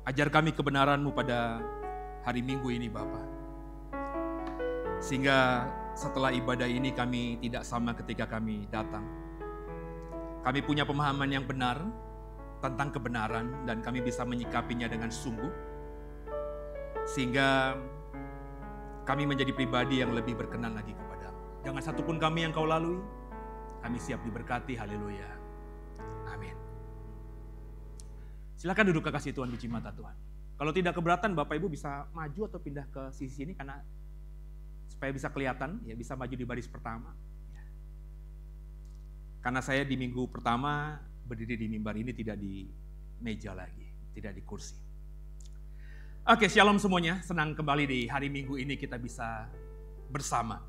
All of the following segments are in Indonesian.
Ajar kami kebenaran-Mu pada hari Minggu ini Bapa. Sehingga setelah ibadah ini kami tidak sama ketika kami datang. Kami punya pemahaman yang benar tentang kebenaran dan kami bisa menyikapinya dengan sungguh. Sehingga kami menjadi pribadi yang lebih berkenan lagi kepada-Mu. Jangan satupun kami yang Kau lalui, kami siap diberkati, haleluya. Amin. Silakan duduk kekasih Tuhan, puji mata Tuhan. Kalau tidak keberatan, Bapak Ibu bisa maju atau pindah ke sisi sini karena supaya bisa kelihatan, ya bisa maju di baris pertama. Ya. Karena saya di minggu pertama berdiri di mimbar ini tidak di meja lagi, tidak di kursi. Oke, shalom semuanya. Senang kembali di hari Minggu ini kita bisa bersama.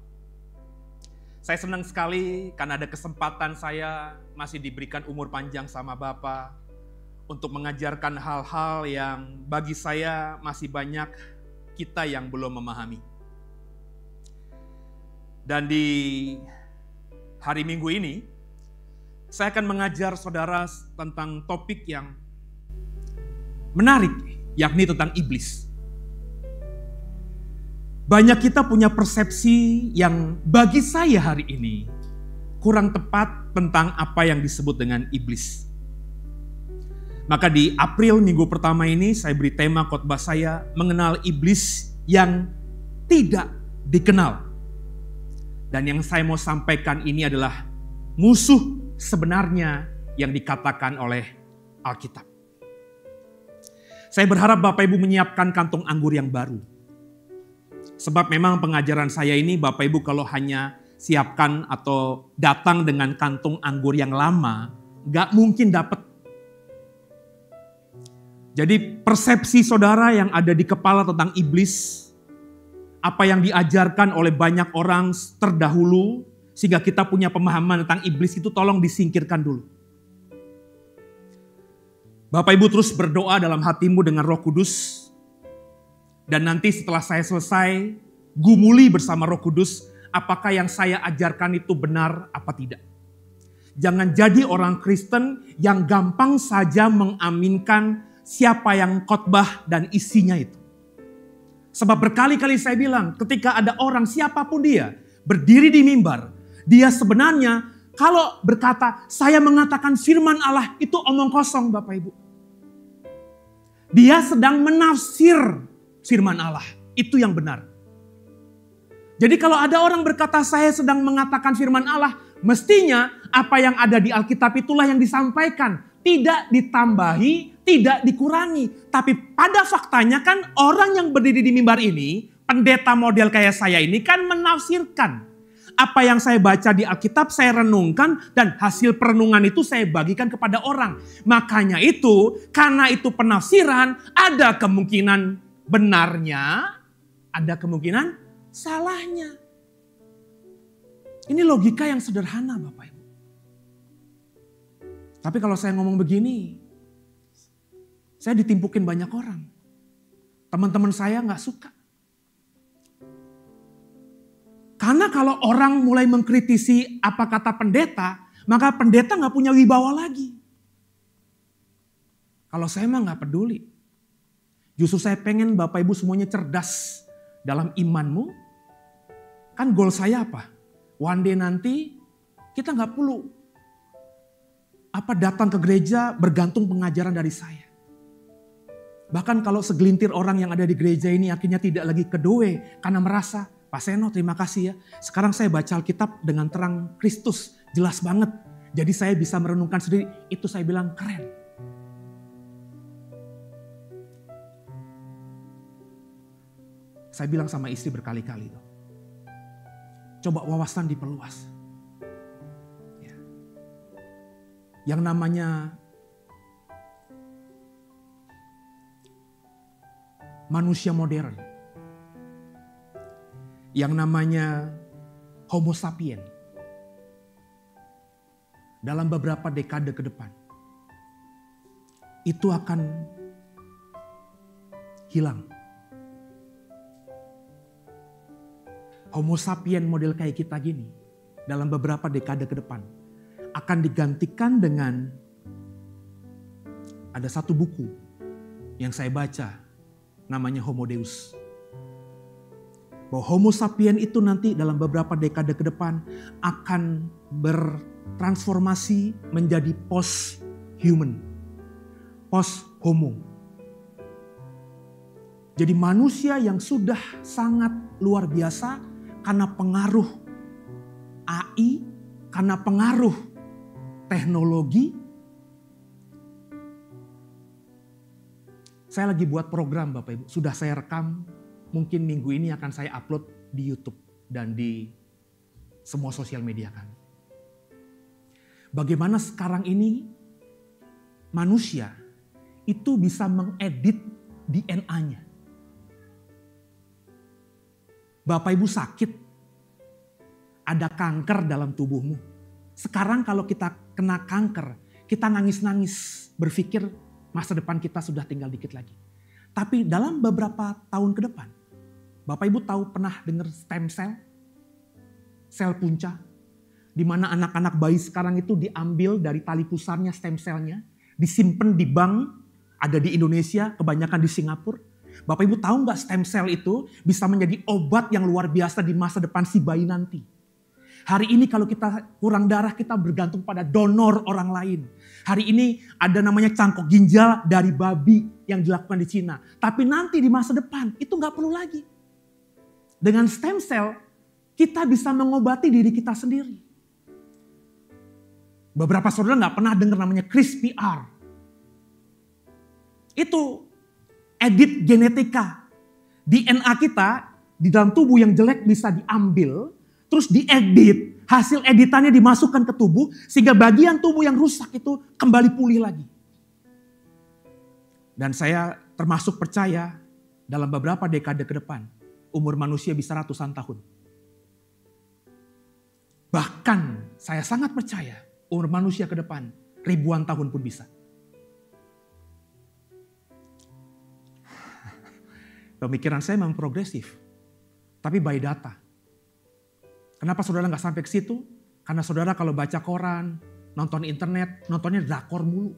Saya senang sekali karena ada kesempatan saya masih diberikan umur panjang sama Bapak untuk mengajarkan hal-hal yang bagi saya masih banyak kita yang belum memahami. Dan di hari Minggu ini, saya akan mengajar saudara tentang topik yang menarik, yakni tentang iblis. Banyak kita punya persepsi yang bagi saya hari ini kurang tepat tentang apa yang disebut dengan iblis. Maka di April minggu pertama ini saya beri tema khotbah saya mengenal iblis yang tidak dikenal. Dan yang saya mau sampaikan ini adalah musuh sebenarnya yang dikatakan oleh Alkitab. Saya berharap Bapak Ibu menyiapkan kantong anggur yang baru. Sebab memang pengajaran saya ini Bapak Ibu kalau hanya siapkan atau datang dengan kantong anggur yang lama, gak mungkin dapat. Jadi persepsi saudara yang ada di kepala tentang iblis, apa yang diajarkan oleh banyak orang terdahulu, sehingga kita punya pemahaman tentang iblis itu tolong disingkirkan dulu. Bapak Ibu terus berdoa dalam hatimu dengan Roh Kudus, dan nanti setelah saya selesai, gumuli bersama Roh Kudus, apakah yang saya ajarkan itu benar apa tidak. Jangan jadi orang Kristen yang gampang saja mengaminkan siapa yang khotbah dan isinya itu. Sebab berkali-kali saya bilang, ketika ada orang siapapun dia berdiri di mimbar, dia sebenarnya kalau berkata, saya mengatakan firman Allah itu omong kosong Bapak Ibu. Dia sedang menafsir firman Allah, itu yang benar. Jadi kalau ada orang berkata saya sedang mengatakan firman Allah, mestinya apa yang ada di Alkitab itulah yang disampaikan. Tidak ditambahi, tidak dikurangi. Tapi pada faktanya kan orang yang berdiri di mimbar ini, pendeta model kayak saya ini kan menafsirkan. Apa yang saya baca di Alkitab saya renungkan dan hasil perenungan itu saya bagikan kepada orang. Makanya itu, karena itu penafsiran, ada kemungkinan benarnya, ada kemungkinan salahnya. Ini logika yang sederhana Bapak Ibu. Tapi kalau saya ngomong begini, saya ditimpukin banyak orang. Teman-teman saya gak suka. Karena kalau orang mulai mengkritisi apa kata pendeta, maka pendeta gak punya wibawa lagi. Kalau saya mah gak peduli. Justru saya pengen Bapak Ibu semuanya cerdas dalam imanmu. Kan goal saya apa? One day nanti kita gak perlu datang ke gereja bergantung pengajaran dari saya. Bahkan kalau segelintir orang yang ada di gereja ini akhirnya tidak lagi kedoe karena merasa, Pak Seno terima kasih ya. Sekarang saya baca Alkitab dengan terang Kristus, jelas banget. Jadi saya bisa merenungkan sendiri, itu saya bilang keren. Saya bilang sama istri berkali-kali loh. Coba wawasan diperluas. Yang namanya manusia modern. Yang namanya Homo sapien. Dalam beberapa dekade ke depan. Itu akan hilang. Homo sapien model kayak kita gini. Dalam beberapa dekade ke depan. Akan digantikan dengan ada satu buku yang saya baca namanya Homo Deus. Bahwa Homo sapien itu nanti dalam beberapa dekade ke depan akan bertransformasi menjadi post-human, post-homo. Jadi manusia yang sudah sangat luar biasa karena pengaruh AI, karena pengaruh teknologi. Saya lagi buat program Bapak Ibu, sudah saya rekam, mungkin minggu ini akan saya upload di YouTube dan di semua sosial media kami. Bagaimana sekarang ini manusia itu bisa mengedit DNA-nya. Bapak Ibu sakit, ada kanker dalam tubuhmu. Sekarang kalau kita kena kanker, kita nangis-nangis, berpikir masa depan kita sudah tinggal dikit lagi. Tapi dalam beberapa tahun ke depan, Bapak Ibu tahu pernah dengar stem cell? Sel punca. Di mana anak-anak bayi sekarang itu diambil dari tali pusarnya stem cell-nya, disimpan di bank, ada di Indonesia, kebanyakan di Singapura. Bapak Ibu tahu nggak stem cell itu bisa menjadi obat yang luar biasa di masa depan si bayi nanti. Hari ini kalau kita kurang darah, kita bergantung pada donor orang lain. Hari ini ada namanya cangkok ginjal dari babi yang dilakukan di Cina. Tapi nanti di masa depan itu nggak perlu lagi. Dengan stem cell kita bisa mengobati diri kita sendiri. Beberapa saudara nggak pernah dengar namanya CRISPR. Itu edit genetika. DNA kita di dalam tubuh yang jelek bisa diambil, terus diedit, hasil editannya dimasukkan ke tubuh, sehingga bagian tubuh yang rusak itu kembali pulih lagi. Dan saya termasuk percaya dalam beberapa dekade ke depan, umur manusia bisa ratusan tahun. Bahkan saya sangat percaya umur manusia ke depan ribuan tahun pun bisa. Pemikiran saya memang progresif, tapi by data. Kenapa saudara nggak sampai ke situ? Karena saudara kalau baca koran, nonton internet, nontonnya drakor mulu.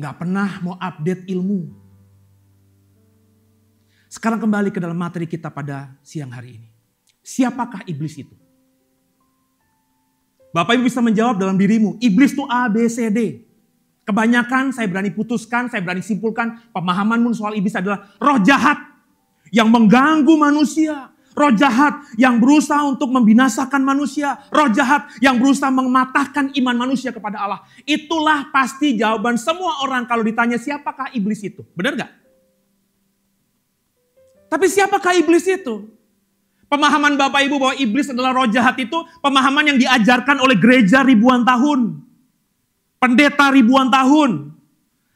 Nggak pernah mau update ilmu. Sekarang kembali ke dalam materi kita pada siang hari ini. Siapakah iblis itu? Bapak Ibu bisa menjawab dalam dirimu, iblis itu A, B, C, D. Kebanyakan saya berani putuskan, saya berani simpulkan, pemahamanmu soal iblis adalah roh jahat yang mengganggu manusia. Roh jahat yang berusaha untuk membinasakan manusia. Roh jahat yang berusaha mematahkan iman manusia kepada Allah. Itulah pasti jawaban semua orang kalau ditanya siapakah iblis itu. Benar gak? Tapi siapakah iblis itu? Pemahaman Bapak Ibu bahwa iblis adalah roh jahat itu pemahaman yang diajarkan oleh gereja ribuan tahun. Pendeta ribuan tahun.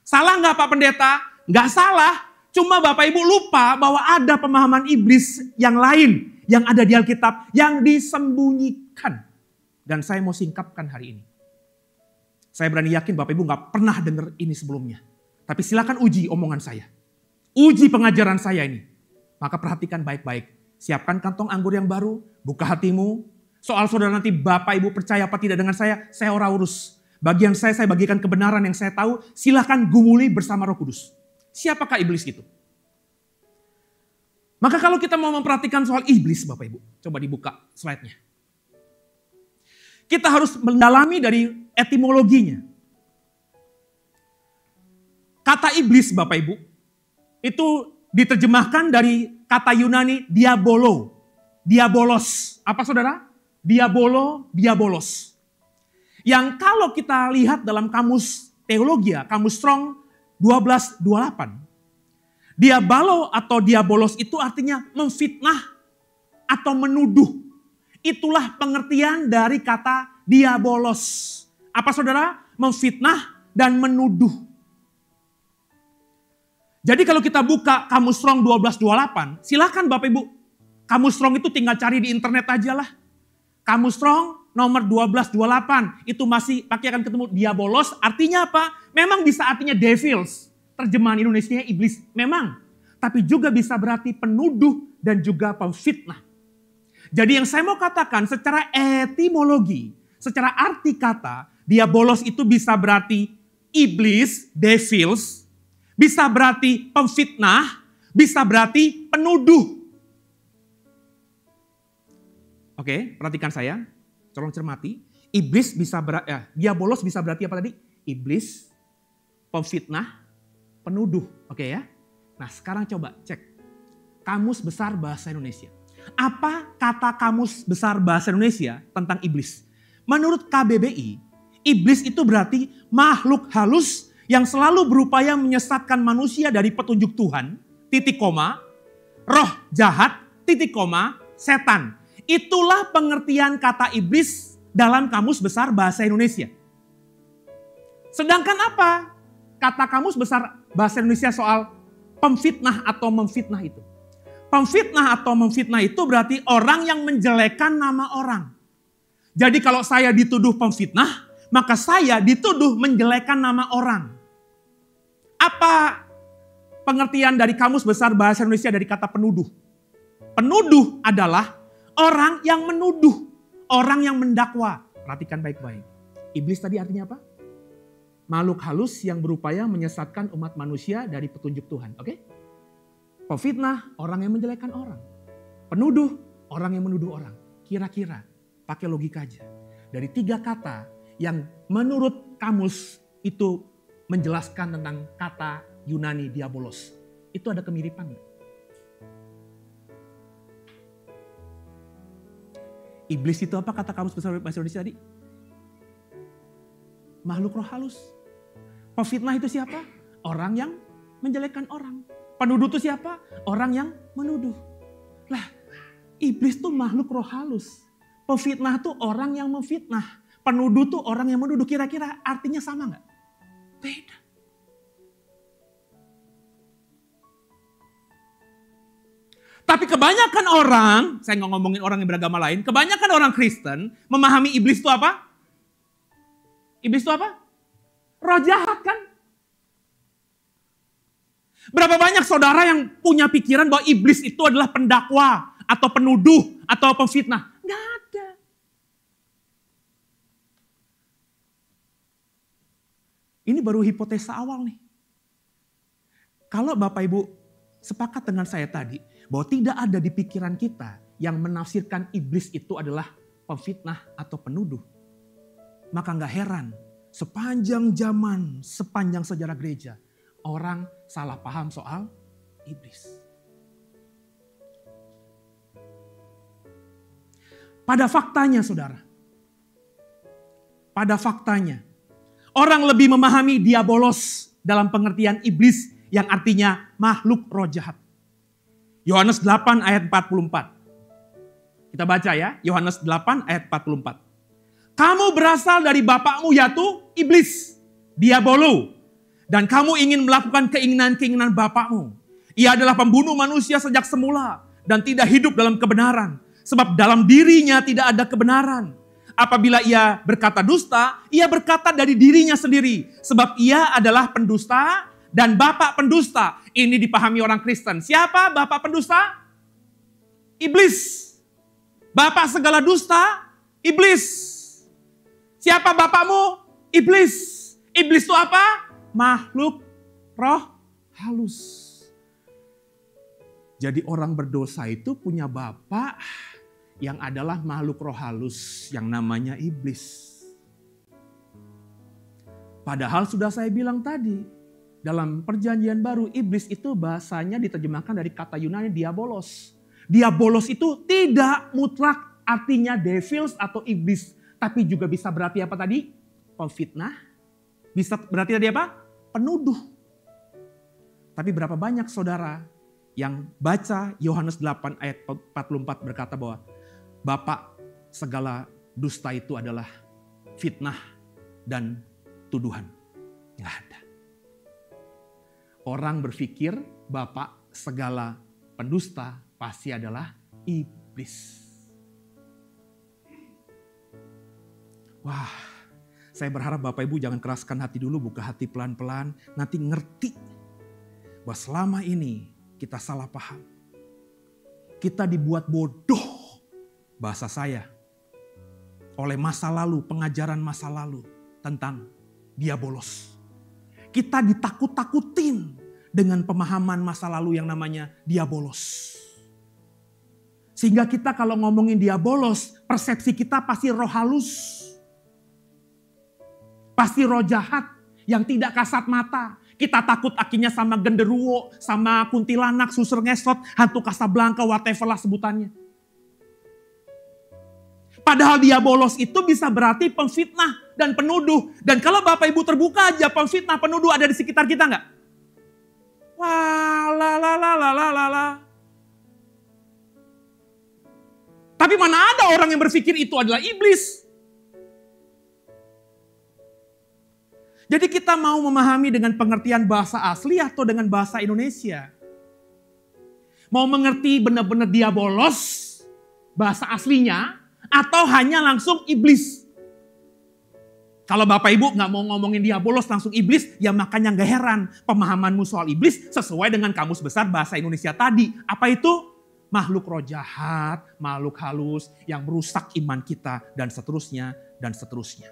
Salah gak Pak Pendeta? Gak salah. Cuma Bapak Ibu lupa bahwa ada pemahaman iblis yang lain yang ada di Alkitab yang disembunyikan. Dan saya mau singkapkan hari ini. Saya berani yakin Bapak Ibu gak pernah dengar ini sebelumnya. Tapi silakan uji omongan saya. Uji pengajaran saya ini. Maka perhatikan baik-baik. Siapkan kantong anggur yang baru, buka hatimu. Soal saudara nanti Bapak Ibu percaya apa tidak dengan saya ora urus. Bagian saya bagikan kebenaran yang saya tahu, silakan gumuli bersama Roh Kudus. Siapakah iblis itu? Maka kalau kita mau memperhatikan soal iblis Bapak Ibu, coba dibuka slide-nya. Kita harus mendalami dari etimologinya. Kata iblis Bapak Ibu, itu diterjemahkan dari kata Yunani diabolo, diabolos. Apa saudara? Diabolo, diabolos. Yang kalau kita lihat dalam kamus teologi, kamus Strong 1228. Diabolo atau diabolos itu artinya memfitnah atau menuduh. Itulah pengertian dari kata diabolos. Apa saudara? Memfitnah dan menuduh. Jadi kalau kita buka kamus Strong 1228, silakan Bapak Ibu. Kamus Strong itu tinggal cari di internet aja lah. Kamus Strong nomor 1228 itu masih akan ketemu diabolos. Artinya apa? Memang bisa artinya devils. Terjemahan Indonesianya iblis. Memang. Tapi juga bisa berarti penuduh dan juga pemfitnah. Jadi yang saya mau katakan secara etimologi, secara arti kata, diabolos itu bisa berarti iblis, devils, bisa berarti pemfitnah, bisa berarti penuduh. Oke, perhatikan saya, tolong cermati. Iblis bisa diabolos bisa berarti apa tadi? Iblis, pemfitnah, penuduh. Oke ya. Nah, sekarang coba cek Kamus Besar Bahasa Indonesia. Apa kata Kamus Besar Bahasa Indonesia tentang iblis? Menurut KBBI, iblis itu berarti makhluk halus yang selalu berupaya menyesatkan manusia dari petunjuk Tuhan, titik koma, roh jahat, titik koma, setan. Itulah pengertian kata iblis dalam Kamus Besar Bahasa Indonesia. Sedangkan apa kata Kamus Besar Bahasa Indonesia soal pemfitnah atau memfitnah itu? Pemfitnah atau memfitnah itu berarti orang yang menjelekkan nama orang. Jadi kalau saya dituduh pemfitnah, maka saya dituduh menjelekkan nama orang. Apa pengertian dari Kamus Besar Bahasa Indonesia dari kata penuduh? Penuduh adalah orang yang menuduh, orang yang mendakwa. Perhatikan baik-baik. Iblis tadi artinya apa? Makhluk halus yang berupaya menyesatkan umat manusia dari petunjuk Tuhan. Oke? Pemfitnah, orang yang menjelekkan orang. Penuduh, orang yang menuduh orang. Kira-kira, pakai logika aja. Dari 3 kata yang menurut kamus itu menjelaskan tentang kata Yunani diabolos. Itu ada kemiripan nggak? Iblis itu apa kata Kamus Besar Bahasa Indonesia tadi? Makhluk roh halus. Pemfitnah itu siapa? Orang yang menjelekkan orang. Penuduh itu siapa? Orang yang menuduh. Lah, iblis tuh makhluk roh halus. Pemfitnah tuh orang yang memfitnah. Penuduh tuh orang yang menuduh. Kira-kira artinya sama nggak? Beda. Tapi kebanyakan orang, saya nggak ngomongin orang yang beragama lain, kebanyakan orang Kristen memahami iblis itu apa? Iblis itu apa? Roh jahat kan? Berapa banyak saudara yang punya pikiran bahwa iblis itu adalah pendakwa atau penuduh atau pemfitnah? Nggak ada. Ini baru hipotesa awal nih. Kalau Bapak Ibu sepakat dengan saya tadi, bahwa tidak ada di pikiran kita yang menafsirkan iblis itu adalah pemfitnah atau penuduh. Maka nggak heran, sepanjang zaman, sepanjang sejarah gereja, orang salah paham soal iblis. Pada faktanya saudara, pada faktanya, orang lebih memahami diabolos dalam pengertian iblis yang artinya makhluk roh jahat. Yohanes 8 ayat 44. Kita baca ya, Yohanes 8 ayat 44. Kamu berasal dari bapakmu yaitu iblis, diabolo. Dan kamu ingin melakukan keinginan-keinginan bapakmu. Ia adalah pembunuh manusia sejak semula dan tidak hidup dalam kebenaran. Sebab dalam dirinya tidak ada kebenaran. Apabila ia berkata dusta, ia berkata dari dirinya sendiri. Sebab ia adalah pendusta dan bapak pendusta. Ini dipahami orang Kristen. Siapa bapak pendusta? Iblis. Bapak segala dusta, iblis. Siapa bapakmu? Iblis. Iblis itu apa? Makhluk roh halus. Jadi orang berdosa itu punya bapak yang adalah makhluk roh halus yang namanya iblis. Padahal sudah saya bilang tadi, dalam perjanjian baru iblis itu bahasanya diterjemahkan dari kata Yunani diabolos. Diabolos itu tidak mutlak artinya devils atau iblis. Tapi juga bisa berarti apa tadi? Pemfitnah. Bisa berarti tadi apa? Penuduh. Tapi berapa banyak saudara yang baca Yohanes 8 ayat 44 berkata bahwa bapak segala dusta itu adalah fitnah dan tuduhan. Nggak ada. Orang berpikir bapak segala pendusta pasti adalah iblis. Wah, saya berharap Bapak Ibu jangan keraskan hati dulu, buka hati pelan-pelan. Nanti ngerti bahwa selama ini kita salah paham. Kita dibuat bodoh, bahasa saya, oleh masa lalu, pengajaran masa lalu tentang diabolos. Kita ditakut-takutin dengan pemahaman masa lalu yang namanya diabolos. Sehingga kita kalau ngomongin diabolos, persepsi kita pasti roh halus. Pasti roh jahat yang tidak kasat mata. Kita takut akhirnya sama genderuwo, sama kuntilanak, susur ngesot, hantu Casablanca, whatever lah sebutannya. Padahal diabolos itu bisa berarti pemfitnah dan penuduh. Dan kalau Bapak Ibu terbuka aja, pemfitnah, penuduh ada di sekitar kita nggak? Wah, la. Tapi mana ada orang yang berpikir itu adalah iblis? Jadi kita mau memahami dengan pengertian bahasa asli atau dengan bahasa Indonesia? Mau mengerti benar-benar diabolos, bahasa aslinya, atau hanya langsung iblis? Kalau Bapak Ibu nggak mau ngomongin diabolos langsung iblis, ya makanya nggak heran pemahamanmu soal iblis sesuai dengan kamus besar bahasa Indonesia tadi. Apa itu? Makhluk roh jahat, makhluk halus yang merusak iman kita, dan seterusnya, dan seterusnya.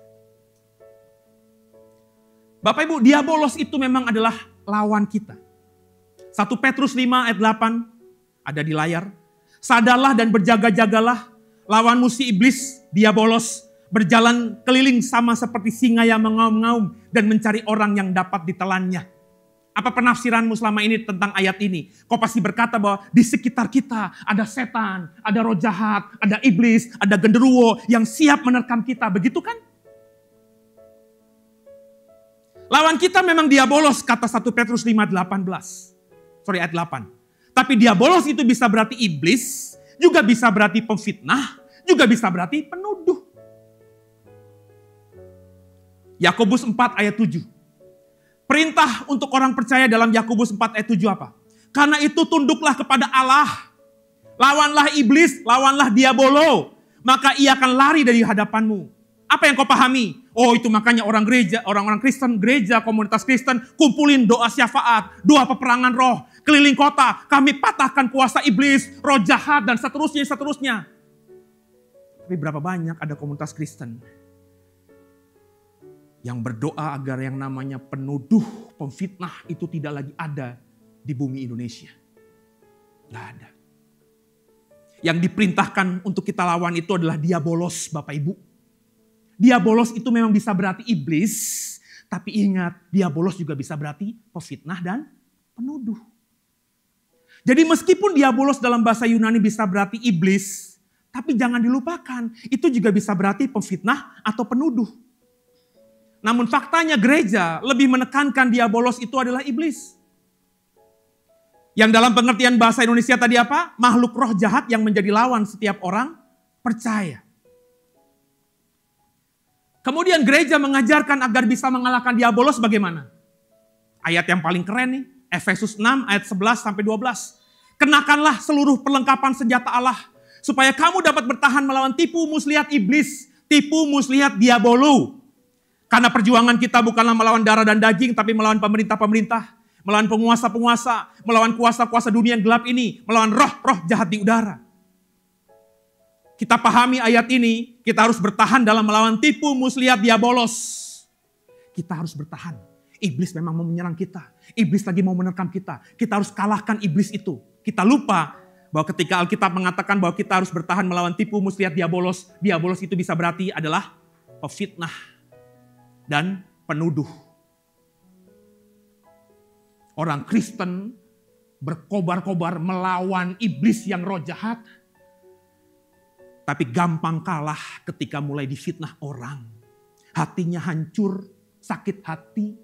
Bapak Ibu, diabolos itu memang adalah lawan kita. 1 Petrus 5 ayat 8 ada di layar. Sadarlah dan berjaga-jagalah, lawanmu si iblis, diabolos, berjalan keliling sama seperti singa yang mengaum-ngaum dan mencari orang yang dapat ditelannya. Apa penafsiranmu selama ini tentang ayat ini? Kau pasti berkata bahwa di sekitar kita ada setan, ada roh jahat, ada iblis, ada genderuwo yang siap menerkam kita. Begitu kan? Lawan kita memang diabolos, kata 1 Petrus 5:18. Ayat 8. Tapi diabolos itu bisa berarti iblis, juga bisa berarti pemfitnah, juga bisa berarti penuduh. Yakobus 4 ayat 7. Perintah untuk orang percaya dalam Yakobus 4 ayat 7 apa? Karena itu tunduklah kepada Allah. Lawanlah iblis, lawanlah diabolo. Maka ia akan lari dari hadapanmu. Apa yang kau pahami? Oh, itu makanya orang gereja, orang-orang Kristen, gereja, komunitas Kristen, kumpulin doa syafaat, doa peperangan roh, keliling kota, kami patahkan kuasa iblis, roh jahat, dan seterusnya. Tapi berapa banyak ada komunitas Kristen yang berdoa agar yang namanya penuduh, pemfitnah itu tidak lagi ada di bumi Indonesia. Gak ada. Yang diperintahkan untuk kita lawan itu adalah diabolos, Bapak Ibu. Diabolos itu memang bisa berarti iblis, tapi ingat, diabolos juga bisa berarti pemfitnah dan penuduh. Jadi meskipun diabolos dalam bahasa Yunani bisa berarti iblis, tapi jangan dilupakan, itu juga bisa berarti pemfitnah atau penuduh. Namun faktanya gereja lebih menekankan diabolos itu adalah iblis. Yang dalam pengertian bahasa Indonesia tadi apa? Makhluk roh jahat yang menjadi lawan setiap orang percaya. Kemudian gereja mengajarkan agar bisa mengalahkan diabolos bagaimana? Ayat yang paling keren nih, Efesus 6 ayat 11 sampai 12. Kenakanlah seluruh perlengkapan senjata Allah supaya kamu dapat bertahan melawan tipu muslihat iblis, tipu muslihat diabolo. Karena perjuangan kita bukanlah melawan darah dan daging, tapi melawan pemerintah-pemerintah, melawan penguasa-penguasa, melawan kuasa-kuasa dunia yang gelap ini, melawan roh-roh jahat di udara. Kita pahami ayat ini, kita harus bertahan dalam melawan tipu muslihat diabolos. Kita harus bertahan. Iblis memang mau menyerang kita. Iblis lagi mau menerkam kita. Kita harus kalahkan iblis itu. Kita lupa bahwa ketika Alkitab mengatakan bahwa kita harus bertahan melawan tipu muslihat diabolos, diabolos itu bisa berarti adalah pefitnah dan penuduh. Orang Kristen berkobar-kobar melawan iblis yang roh jahat, tapi gampang kalah ketika mulai difitnah orang. Hatinya hancur, sakit hati.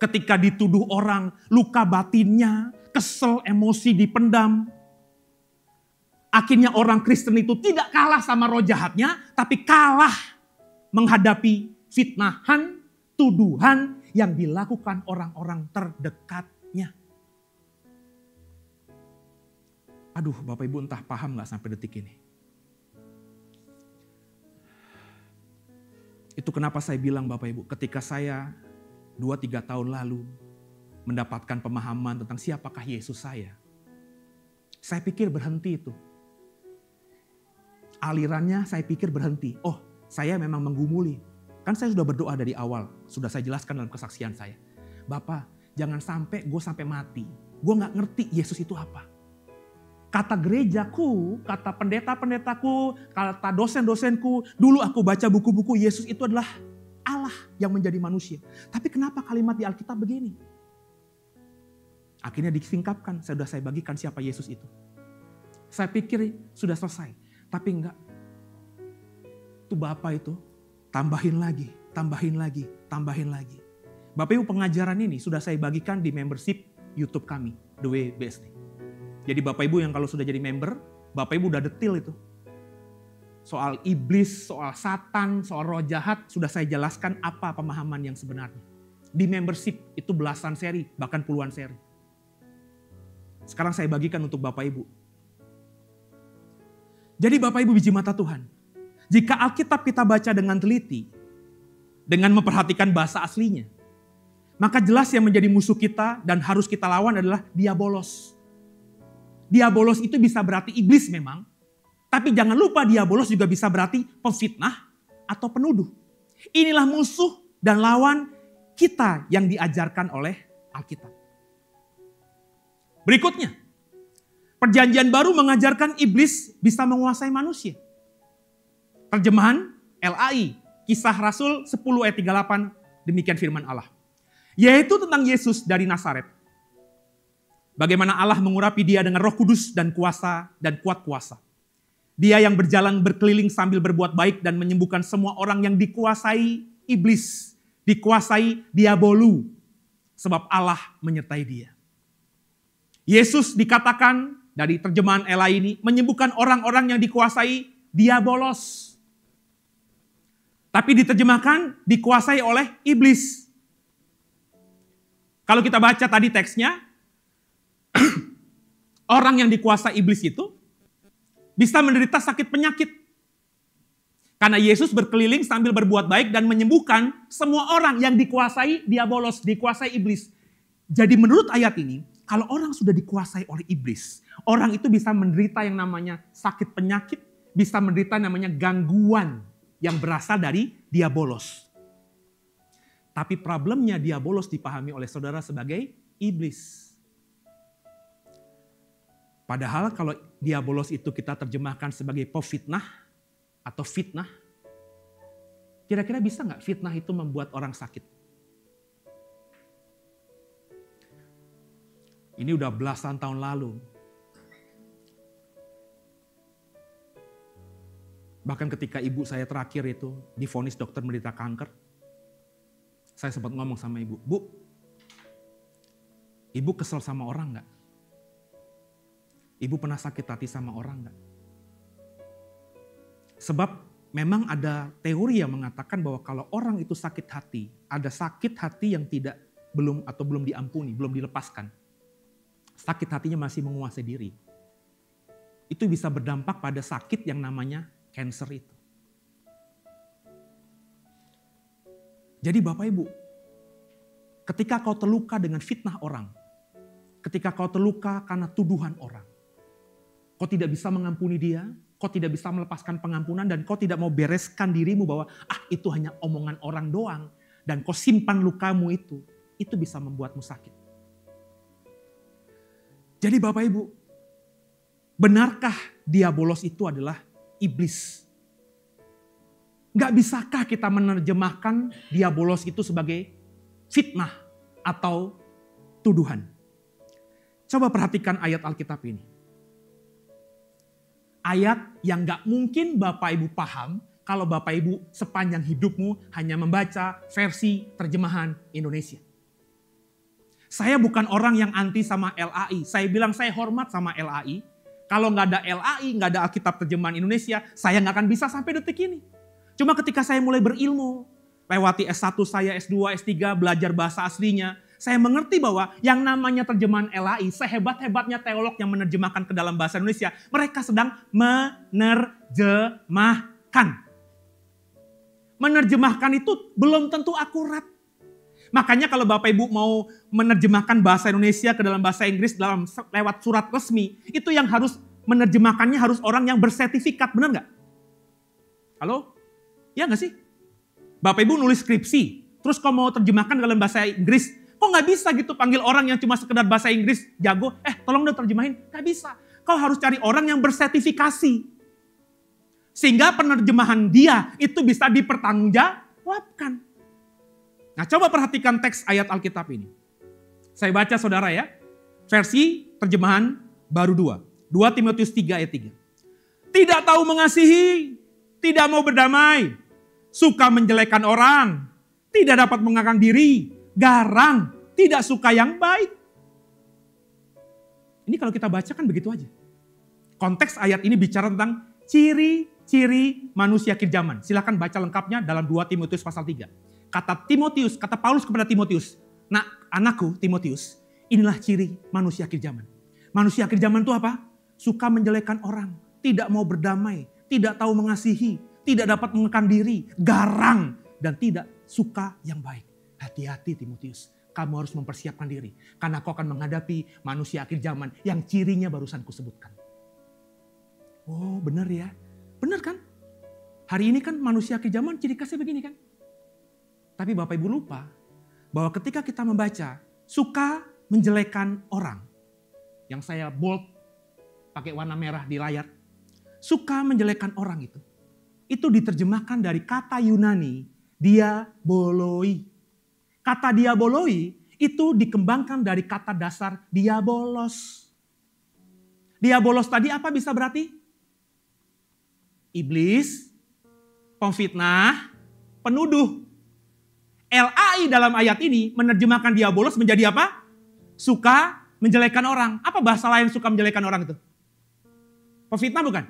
Ketika dituduh orang, luka batinnya, kesel, emosi dipendam. Akhirnya orang Kristen itu tidak kalah sama roh jahatnya, tapi kalah menghadapi fitnahan, tuduhan yang dilakukan orang-orang terdekatnya. Aduh, Bapak Ibu entah paham gak sampai detik ini. Itu kenapa saya bilang Bapak Ibu, ketika saya 2-3 tahun lalu mendapatkan pemahaman tentang siapakah Yesus saya pikir berhenti itu. Alirannya saya pikir berhenti. Oh, saya memang menggumuli. Kan saya sudah berdoa dari awal, sudah saya jelaskan dalam kesaksian saya. Bapak, jangan sampai gue sampai mati. Gue gak ngerti Yesus itu apa. Kata gerejaku, kata pendeta-pendetaku, kata dosen-dosenku, dulu aku baca buku-buku Yesus itu adalah Allah yang menjadi manusia. Tapi kenapa kalimat di Alkitab begini? Akhirnya disingkapkan, sudah saya bagikan siapa Yesus itu. Saya pikir sudah selesai, tapi enggak. Itu Bapak itu, tambahin lagi, tambahin lagi, tambahin lagi. Bapak Ibu, pengajaran ini sudah saya bagikan di membership YouTube kami, The Way BSD. Jadi Bapak Ibu yang kalau sudah jadi member, Bapak Ibu udah detail itu. Soal iblis, soal satan, soal roh jahat, sudah saya jelaskan apa pemahaman yang sebenarnya. Di membership itu belasan seri, bahkan puluhan seri. Sekarang saya bagikan untuk Bapak Ibu. Jadi Bapak Ibu biji mata Tuhan, jika Alkitab kita baca dengan teliti, dengan memperhatikan bahasa aslinya, maka jelas yang menjadi musuh kita dan harus kita lawan adalah diabolos. Diabolos itu bisa berarti iblis memang, tapi jangan lupa diabolos juga bisa berarti pemfitnah atau penuduh. Inilah musuh dan lawan kita yang diajarkan oleh Alkitab. Berikutnya, Perjanjian Baru mengajarkan iblis bisa menguasai manusia. Terjemahan LAI, Kisah Rasul 10 ayat 38, demikian firman Allah. Yaitu tentang Yesus dari Nazaret. Bagaimana Allah mengurapi dia dengan Roh Kudus dan kuasa dan kuat kuasa. Dia yang berjalan berkeliling sambil berbuat baik dan menyembuhkan semua orang yang dikuasai iblis, dikuasai diabolu, sebab Allah menyertai dia. Yesus dikatakan dari terjemahan Ela ini menyembuhkan orang-orang yang dikuasai diabolos. Tapi diterjemahkan dikuasai oleh iblis. Kalau kita baca tadi teksnya, orang yang dikuasai iblis itu bisa menderita sakit penyakit. Karena Yesus berkeliling sambil berbuat baik dan menyembuhkan semua orang yang dikuasai diabolos, dikuasai iblis. Jadi menurut ayat ini, kalau orang sudah dikuasai oleh iblis, orang itu bisa menderita yang namanya sakit penyakit, bisa menderita namanya gangguan yang berasal dari diabolos. Tapi problemnya diabolos dipahami oleh saudara sebagai iblis. Padahal kalau diabolos itu kita terjemahkan sebagai pefitnah atau fitnah, kira-kira bisa nggak fitnah itu membuat orang sakit? Ini udah belasan tahun lalu. Bahkan ketika ibu saya terakhir itu divonis dokter menderita kanker, saya sempat ngomong sama ibu, Bu, ibu kesel sama orang nggak? Ibu pernah sakit hati sama orang enggak? Sebab memang ada teori yang mengatakan bahwa kalau orang itu sakit hati, ada sakit hati yang belum diampuni, belum dilepaskan. Sakit hatinya masih menguasai diri. Itu bisa berdampak pada sakit yang namanya cancer itu. Jadi Bapak Ibu, ketika kau terluka dengan fitnah orang, ketika kau terluka karena tuduhan orang, kau tidak bisa mengampuni dia, kau tidak bisa melepaskan pengampunan, dan kau tidak mau bereskan dirimu bahwa itu hanya omongan orang doang, dan kau simpan lukamu itu bisa membuatmu sakit. Jadi Bapak Ibu, benarkah diabolos itu adalah iblis? Gak bisakah kita menerjemahkan diabolos itu sebagai fitnah atau tuduhan? Coba perhatikan ayat Alkitab ini. Ayat yang gak mungkin Bapak Ibu paham kalau Bapak Ibu sepanjang hidupmu hanya membaca versi terjemahan Indonesia. Saya bukan orang yang anti sama LAI. Saya bilang saya hormat sama LAI. Kalau gak ada LAI, gak ada Alkitab terjemahan Indonesia, saya gak akan bisa sampai detik ini. Cuma ketika saya mulai berilmu, lewati S1 saya, S2, S3, belajar bahasa aslinya, saya mengerti bahwa yang namanya terjemahan LAI, sehebat-hebatnya teolog yang menerjemahkan ke dalam bahasa Indonesia, mereka sedang menerjemahkan. Menerjemahkan itu belum tentu akurat. Makanya kalau Bapak Ibu mau menerjemahkan bahasa Indonesia ke dalam bahasa Inggris lewat surat resmi, itu yang harus menerjemahkannya harus orang yang bersertifikat, benar nggak? Halo? Ya nggak sih? Bapak Ibu nulis skripsi, terus kalau mau terjemahkan dalam bahasa Inggris, Kok nggak bisa gitu panggil orang yang cuma sekedar bahasa Inggris jago, tolong dong terjemahin. Nggak bisa. Kau harus cari orang yang bersertifikasi. Sehingga penerjemahan dia itu bisa dipertanggungjawabkan. Nah, coba perhatikan teks ayat Alkitab ini. Saya baca saudara ya. Versi terjemahan baru 2. 2 Timotius 3 ayat 3. Tidak tahu mengasihi, tidak mau berdamai, suka menjelekkan orang, tidak dapat mengangkat diri, garang, tidak suka yang baik. Ini kalau kita baca kan begitu aja. Konteks ayat ini bicara tentang ciri-ciri manusia akhir zaman. Silakan baca lengkapnya dalam 2 Timotius pasal 3. Kata Paulus kepada Timotius, "Nah, anakku Timotius, inilah ciri manusia akhir zaman." Manusia akhir zaman itu apa? Suka menjelekkan orang, tidak mau berdamai, tidak tahu mengasihi, tidak dapat mengekang diri, garang, dan tidak suka yang baik. Hati-hati Timotius, kamu harus mempersiapkan diri. Karena kau akan menghadapi manusia akhir zaman yang cirinya barusan kusebutkan. Oh benar ya, benar kan? Hari ini kan manusia akhir zaman ciri khasnya begini kan? Tapi Bapak Ibu lupa bahwa ketika kita membaca suka menjelekkan orang, yang saya bold pakai warna merah di layar, suka menjelekkan orang itu diterjemahkan dari kata Yunani diaboloi. Kata diaboloi itu dikembangkan dari kata dasar diabolos. Diabolos tadi apa bisa berarti? Iblis, pemfitnah, penuduh. LAI dalam ayat ini menerjemahkan diabolos menjadi apa? Suka menjelekkan orang. Apa bahasa lain suka menjelekkan orang itu? Pemfitnah bukan?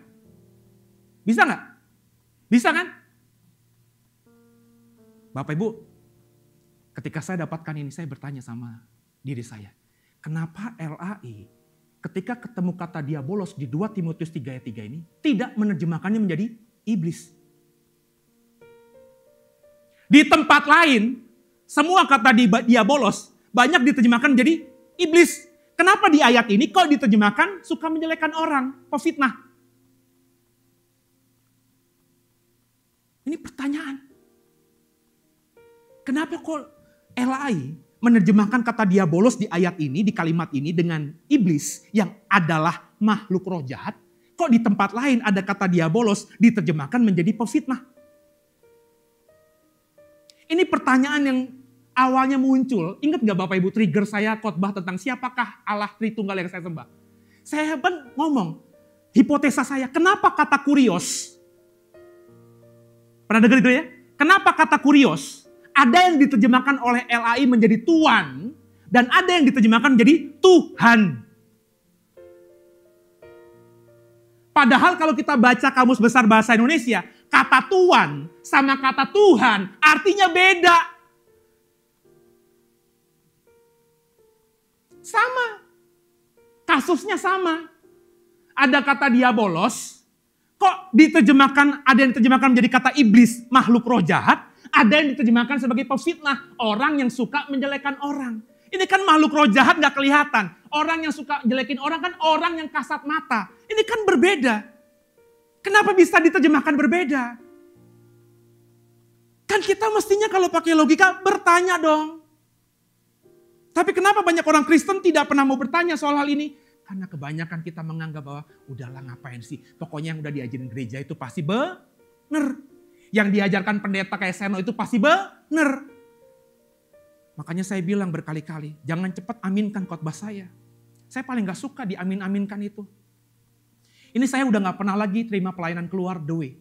Bisa nggak? Bisa kan? Bapak Ibu, ketika saya dapatkan ini, saya bertanya sama diri saya. Kenapa LAI ketika ketemu kata diabolos di 2 Timotius 3 ayat 3 ini tidak menerjemahkannya menjadi iblis? Di tempat lain, semua kata diabolos banyak diterjemahkan menjadi iblis. Kenapa di ayat ini kok diterjemahkan suka menjelekkan orang, pefitnah? Ini pertanyaan. Kenapa kok LAI menerjemahkan kata diabolos di ayat ini, di kalimat ini dengan iblis yang adalah makhluk roh jahat? Kok di tempat lain ada kata diabolos diterjemahkan menjadi pefitnah? Ini pertanyaan yang awalnya muncul. Ingat gak Bapak Ibu trigger saya khotbah tentang siapakah Allah Tritunggal yang saya sembah? Saya pun ngomong, hipotesa saya, kenapa kata kurios? Pernah dengar itu ya? Kenapa kata kurios? Ada yang diterjemahkan oleh LAI menjadi Tuan, dan ada yang diterjemahkan menjadi Tuhan. Padahal kalau kita baca Kamus Besar Bahasa Indonesia, kata Tuan sama kata Tuhan artinya beda. Sama. Kasusnya sama. Ada kata diabolos, kok diterjemahkan, ada yang diterjemahkan menjadi kata iblis, makhluk roh jahat. Ada yang diterjemahkan sebagai pefitnah, orang yang suka menjelekkan orang. Ini kan makhluk roh jahat gak kelihatan. Orang yang suka jelekin orang kan orang yang kasat mata. Ini kan berbeda. Kenapa bisa diterjemahkan berbeda? Kan kita mestinya kalau pakai logika bertanya dong. Tapi kenapa banyak orang Kristen tidak pernah mau bertanya soal hal ini? Karena kebanyakan kita menganggap bahwa udahlah ngapain sih. Pokoknya yang udah diajarin gereja itu pasti bener. Yang diajarkan pendeta kayak Seno itu pasti benar. Makanya saya bilang berkali-kali, jangan cepat aminkan khotbah saya. Saya paling gak suka diamin-aminkan itu. Ini saya udah gak pernah lagi terima pelayanan keluar the way.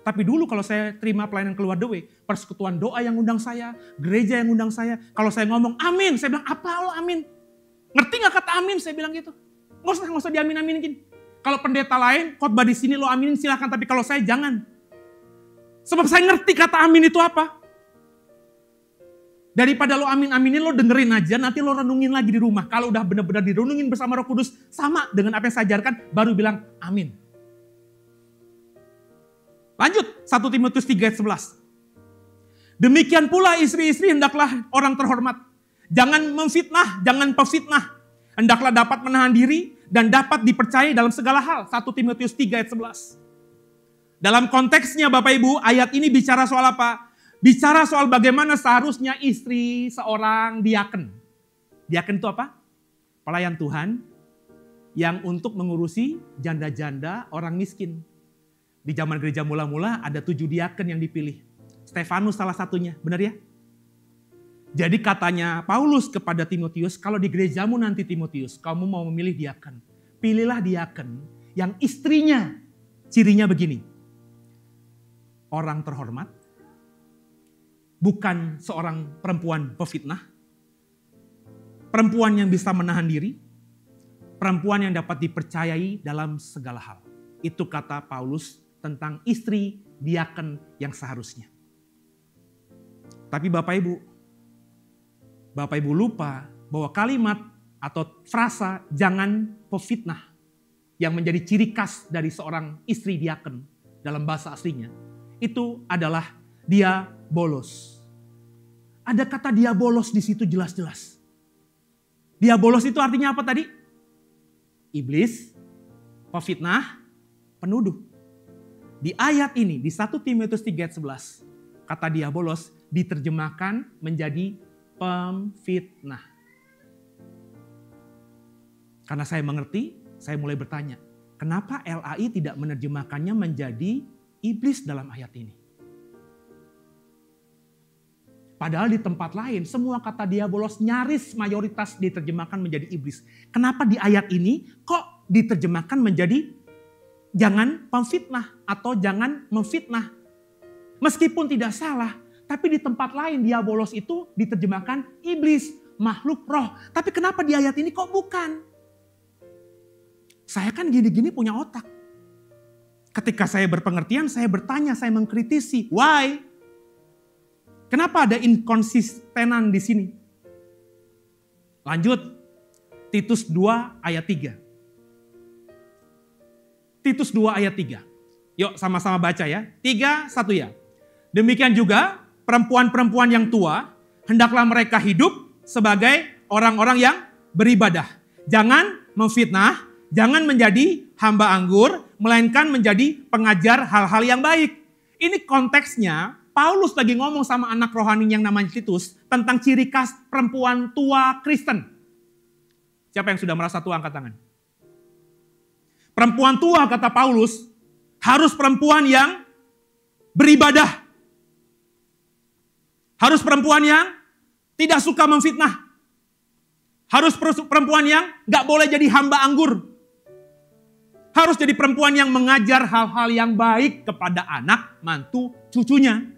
Tapi dulu kalau saya terima pelayanan keluar the way, persekutuan doa yang undang saya, gereja yang undang saya, kalau saya ngomong amin, saya bilang apa lo amin? Ngerti gak kata amin? Saya bilang gitu. Gak usah diamin-aminin. Kalau pendeta lain, khotbah di sini lo aminin silakan, tapi kalau saya jangan. Sebab saya ngerti kata amin itu apa. Daripada lo amin-aminin, lo dengerin aja, nanti lo renungin lagi di rumah. Kalau udah benar-benar direnungin bersama Roh Kudus, sama dengan apa yang saya ajarkan, baru bilang amin. Lanjut, 1 Timotius 3 ayat 11. Demikian pula istri-istri hendaklah orang terhormat. Jangan memfitnah, jangan pefitnah. Hendaklah dapat menahan diri dan dapat dipercaya dalam segala hal. 1 Timotius 3 ayat 11. Dalam konteksnya Bapak Ibu, ayat ini bicara soal apa? Bicara soal bagaimana seharusnya istri seorang diaken. Diaken itu apa? Pelayan Tuhan yang untuk mengurusi janda-janda orang miskin. Di zaman gereja mula-mula ada 7 diaken yang dipilih. Stefanus salah satunya, benar ya? Jadi katanya Paulus kepada Timotius, kalau di gerejamu nanti Timotius, kamu mau memilih diaken. Pilihlah diaken yang istrinya, cirinya begini. Orang terhormat, bukan seorang perempuan pefitnah, perempuan yang bisa menahan diri, perempuan yang dapat dipercayai dalam segala hal. Itu kata Paulus tentang istri diaken yang seharusnya. Tapi Bapak Ibu lupa bahwa kalimat atau frasa jangan pefitnah yang menjadi ciri khas dari seorang istri diaken dalam bahasa aslinya itu adalah diabolos. Ada kata diabolos di situ jelas-jelas. Diabolos itu artinya apa tadi? Iblis, pefitnah, penuduh. Di ayat ini, di 1 Timotius 3 ayat 11, kata diabolos diterjemahkan menjadi pemfitnah. Karena saya mengerti, saya mulai bertanya, kenapa LAI tidak menerjemahkannya menjadi iblis dalam ayat ini? Padahal di tempat lain semua kata diabolos nyaris mayoritas diterjemahkan menjadi iblis. Kenapa di ayat ini kok diterjemahkan menjadi jangan pemfitnah atau jangan memfitnah? Meskipun tidak salah, tapi di tempat lain diabolos itu diterjemahkan iblis, makhluk roh. Tapi kenapa di ayat ini kok bukan? Saya kan gini-gini punya otak. Ketika saya berpengertian, saya bertanya, saya mengkritisi. Why? Kenapa ada inkonsistenan di sini? Lanjut, Titus 2 ayat 3. Titus 2 ayat 3. Yuk sama-sama baca ya. 3, 1 ya. Demikian juga perempuan-perempuan yang tua, hendaklah mereka hidup sebagai orang-orang yang beribadah. Jangan memfitnah, jangan menjadi hamba anggur, melainkan menjadi pengajar hal-hal yang baik. Ini konteksnya, Paulus lagi ngomong sama anak rohani yang namanya Titus tentang ciri khas perempuan tua Kristen. Siapa yang sudah merasa tua angkat tangan? Perempuan tua kata Paulus harus perempuan yang beribadah. Harus perempuan yang tidak suka memfitnah. Harus perempuan yang gak boleh jadi hamba anggur. Harus jadi perempuan yang mengajar hal-hal yang baik kepada anak, mantu, cucunya.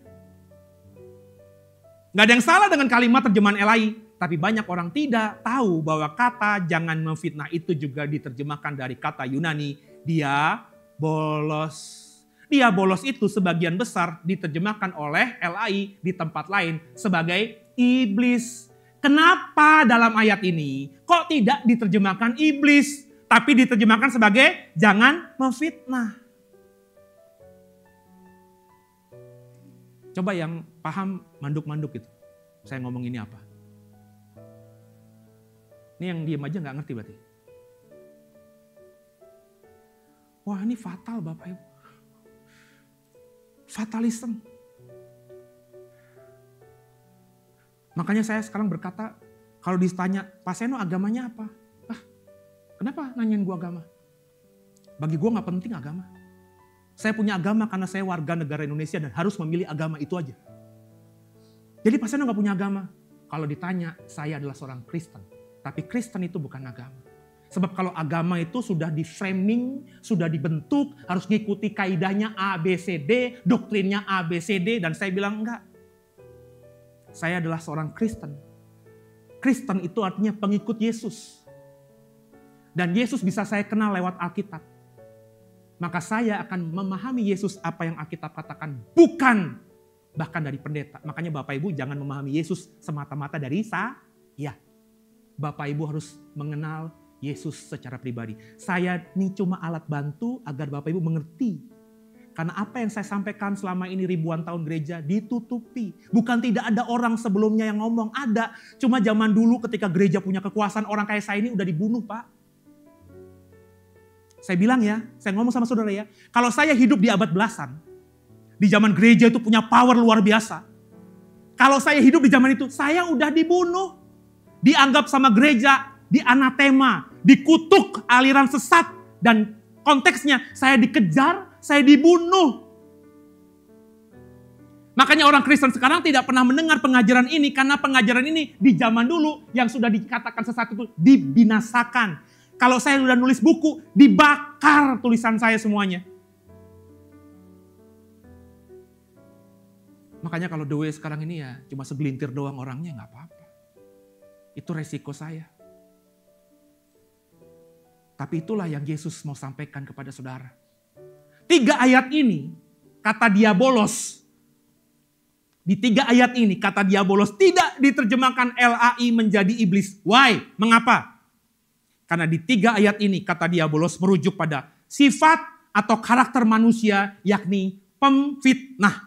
Gak ada yang salah dengan kalimat terjemahan LAI. Tapi banyak orang tidak tahu bahwa kata jangan memfitnah itu juga diterjemahkan dari kata Yunani diabolos. Diabolos itu sebagian besar diterjemahkan oleh LAI di tempat lain sebagai iblis. Kenapa dalam ayat ini kok tidak diterjemahkan iblis, tapi diterjemahkan sebagai jangan memfitnah? Coba yang paham manduk-manduk itu. Saya ngomong ini apa? Ini yang diem aja gak ngerti berarti. Wah ini fatal Bapak Ibu. Fatalism. Makanya saya sekarang berkata, kalau ditanya, Pak Seno agamanya apa? Kenapa nanyain gue agama? Bagi gue gak penting agama. Saya punya agama karena saya warga negara Indonesia dan harus memilih agama itu aja. Jadi Pak Seno gak punya agama. Kalau ditanya, saya adalah seorang Kristen. Tapi Kristen itu bukan agama. Sebab kalau agama itu sudah di framing, sudah dibentuk, harus ngikuti kaidahnya A, B, C, D, doktrinnya A, B, C, D. Dan saya bilang enggak. Saya adalah seorang Kristen. Kristen itu artinya pengikut Yesus. Dan Yesus bisa saya kenal lewat Alkitab. Maka saya akan memahami Yesus apa yang Alkitab katakan. Bukan bahkan dari pendeta. Makanya Bapak Ibu jangan memahami Yesus semata-mata dari saya. Bapak Ibu harus mengenal Yesus secara pribadi. Saya ini cuma alat bantu agar Bapak Ibu mengerti. Karena apa yang saya sampaikan selama ini ribuan tahun gereja ditutupi. Bukan tidak ada orang sebelumnya yang ngomong, ada. Cuma zaman dulu ketika gereja punya kekuasaan, orang kayak saya ini udah dibunuh Pak. Saya bilang ya, saya ngomong sama saudara ya. Kalau saya hidup di abad belasan, di zaman gereja itu punya power luar biasa. Kalau saya hidup di zaman itu, saya udah dibunuh. dianggap sama gereja, dianatema, dikutuk aliran sesat, dan konteksnya saya dikejar, saya dibunuh. Makanya orang Kristen sekarang tidak pernah mendengar pengajaran ini, karena pengajaran ini di zaman dulu yang sudah dikatakan sesat itu dibinasakan. Kalau saya sudah nulis buku, dibakar tulisan saya semuanya. Makanya kalau The Way sekarang ini ya cuma segelintir doang orangnya, gak apa-apa. Itu resiko saya. Tapi itulah yang Yesus mau sampaikan kepada saudara. 3 ayat ini, kata diabolos. Di 3 ayat ini, kata diabolos tidak diterjemahkan LAI menjadi iblis. Why? Mengapa? Karena di 3 ayat ini, kata diabolos merujuk pada sifat atau karakter manusia, yakni pemfitnah.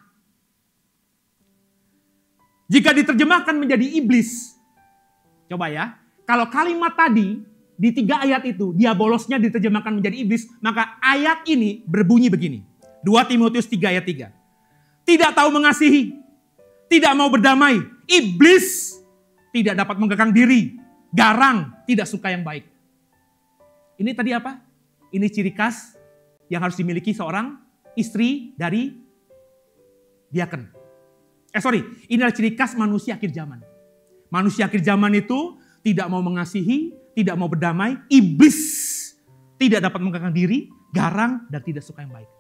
Jika diterjemahkan menjadi iblis, coba ya, kalau kalimat tadi di 3 ayat itu, diabolosnya diterjemahkan menjadi iblis, maka ayat ini berbunyi begini. 2 Timotius 3 ayat 3. Tidak tahu mengasihi, tidak mau berdamai, iblis tidak dapat mengekang diri, garang, tidak suka yang baik. Ini tadi apa? Ini ciri khas yang harus dimiliki seorang istri dari diaken. Ini adalah ciri khas manusia akhir zaman. Manusia akhir zaman itu tidak mau mengasihi, tidak mau berdamai, iblis tidak dapat mengekang diri, garang, dan tidak suka yang baik.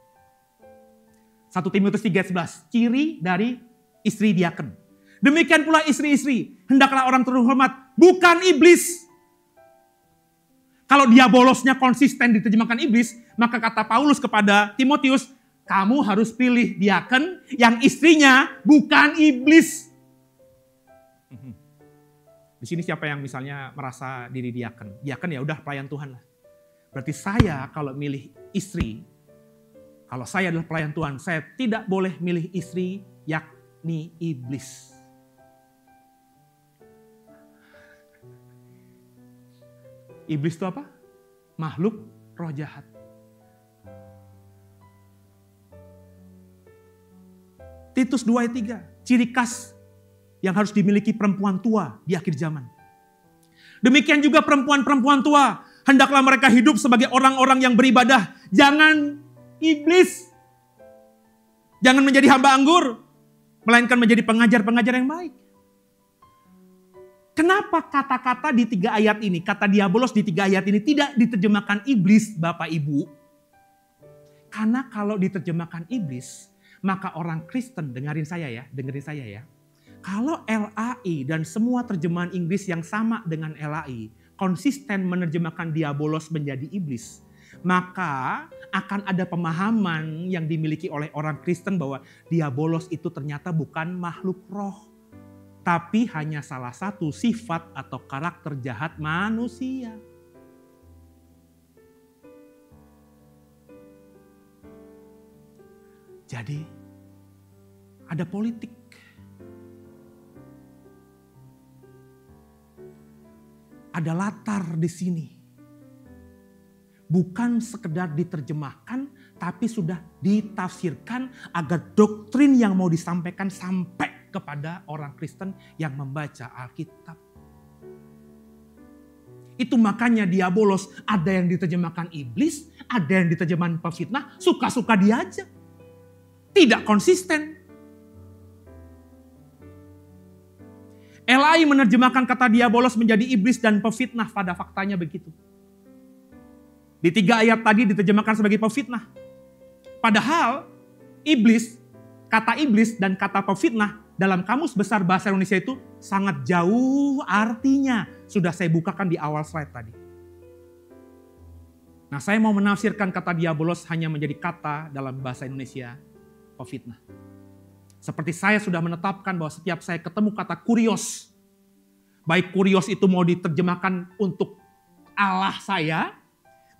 1 Timotius 3 ayat 11, ciri dari istri diaken. Demikian pula istri-istri, hendaklah orang terhormat, bukan iblis. Kalau diabolosnya konsisten diterjemahkan iblis, maka kata Paulus kepada Timotius, kamu harus pilih diaken yang istrinya bukan iblis. Di sini siapa yang misalnya merasa diri diaken? Diaken ya udah pelayan Tuhan lah. Berarti saya kalau milih istri, kalau saya adalah pelayan Tuhan, saya tidak boleh milih istri yakni iblis. Iblis itu apa? Makhluk roh jahat. Titus 2 ayat 3, ciri khas yang harus dimiliki perempuan tua di akhir zaman. Demikian juga perempuan-perempuan tua, hendaklah mereka hidup sebagai orang-orang yang beribadah. Jangan iblis. Jangan menjadi hamba anggur, melainkan menjadi pengajar-pengajar yang baik. Kenapa kata-kata di 3 ayat ini, kata diabolos di 3 ayat ini tidak diterjemahkan iblis, Bapak Ibu? Karena kalau diterjemahkan iblis, maka orang Kristen, dengerin saya ya. Kalau LAI dan semua terjemahan Inggris yang sama dengan LAI, konsisten menerjemahkan diabolos menjadi iblis, maka akan ada pemahaman yang dimiliki oleh orang Kristen bahwa diabolos itu ternyata bukan makhluk roh, tapi hanya salah satu sifat atau karakter jahat manusia. Jadi ada politik. Ada latar di sini. Bukan sekedar diterjemahkan, tapi sudah ditafsirkan agar doktrin yang mau disampaikan sampai kepada orang Kristen yang membaca Alkitab. Itu makanya diabolos, ada yang diterjemahkan iblis, ada yang diterjemahkan pefitnah, suka-suka dia aja. Tidak konsisten. LAI menerjemahkan kata diabolos menjadi iblis dan pefitnah, pada faktanya begitu. Di 3 ayat tadi diterjemahkan sebagai pefitnah. Padahal iblis, kata iblis dan kata pefitnah dalam Kamus Besar Bahasa Indonesia itu sangat jauh artinya. Sudah saya bukakan di awal slide tadi. Nah, saya mau menafsirkan kata diabolos hanya menjadi kata dalam bahasa Indonesia pefitnah. Seperti saya sudah menetapkan bahwa setiap saya ketemu kata kurios, baik kurios itu mau diterjemahkan untuk Allah saya,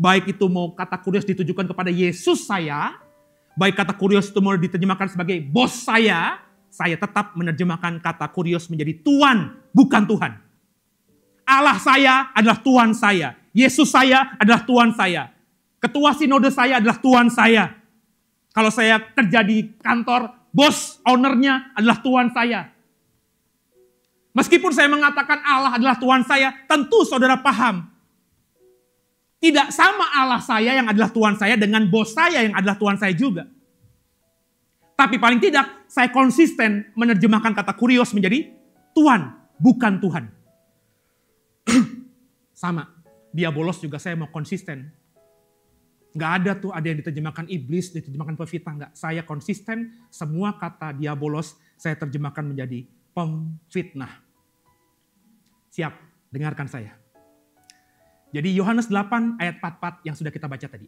baik itu mau kata kurios ditujukan kepada Yesus saya, baik kata kurios itu mau diterjemahkan sebagai bos saya tetap menerjemahkan kata kurios menjadi Tuhan, bukan Tuhan. Allah saya adalah Tuhan saya, Yesus saya adalah Tuhan saya, ketua sinode saya adalah Tuhan saya. Kalau saya kerja di kantor, bos, ownernya adalah Tuhan saya. Meskipun saya mengatakan Allah adalah Tuhan saya, tentu saudara paham. Tidak sama Allah saya yang adalah Tuhan saya dengan bos saya yang adalah Tuhan saya juga. Tapi paling tidak saya konsisten menerjemahkan kata kurios menjadi Tuhan, bukan Tuhan. Sama, diabolos juga saya mau konsisten. Nggak ada tuh ada yang diterjemahkan iblis, diterjemahkan pemfitnah. Nggak, saya konsisten semua kata diabolos saya terjemahkan menjadi pemfitnah. Siap, dengarkan saya. Jadi Yohanes 8 ayat 44 yang sudah kita baca tadi.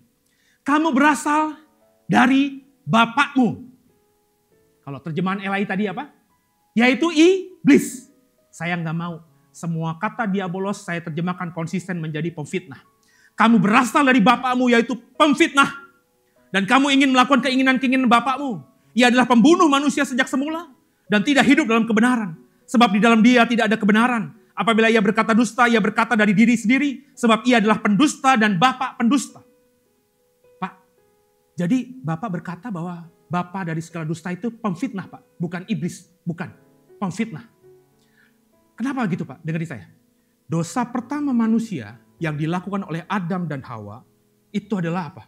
Kamu berasal dari bapakmu. Kalau terjemahan Elai tadi apa? Yaitu iblis. Saya nggak mau. Semua kata diabolos saya terjemahkan konsisten menjadi pemfitnah. Kamu berasal dari bapakmu yaitu pemfitnah. Dan kamu ingin melakukan keinginan-keinginan bapakmu. Ia adalah pembunuh manusia sejak semula. Dan tidak hidup dalam kebenaran. Sebab di dalam dia tidak ada kebenaran. Apabila ia berkata dusta, ia berkata dari diri sendiri. Sebab ia adalah pendusta dan bapak pendusta. Pak, jadi bapak berkata bahwa bapak dari segala dusta itu pemfitnah, Pak. Bukan iblis, bukan. Pemfitnah. Kenapa gitu, Pak? Dengerin saya. Dosa pertama manusia yang dilakukan oleh Adam dan Hawa itu adalah apa?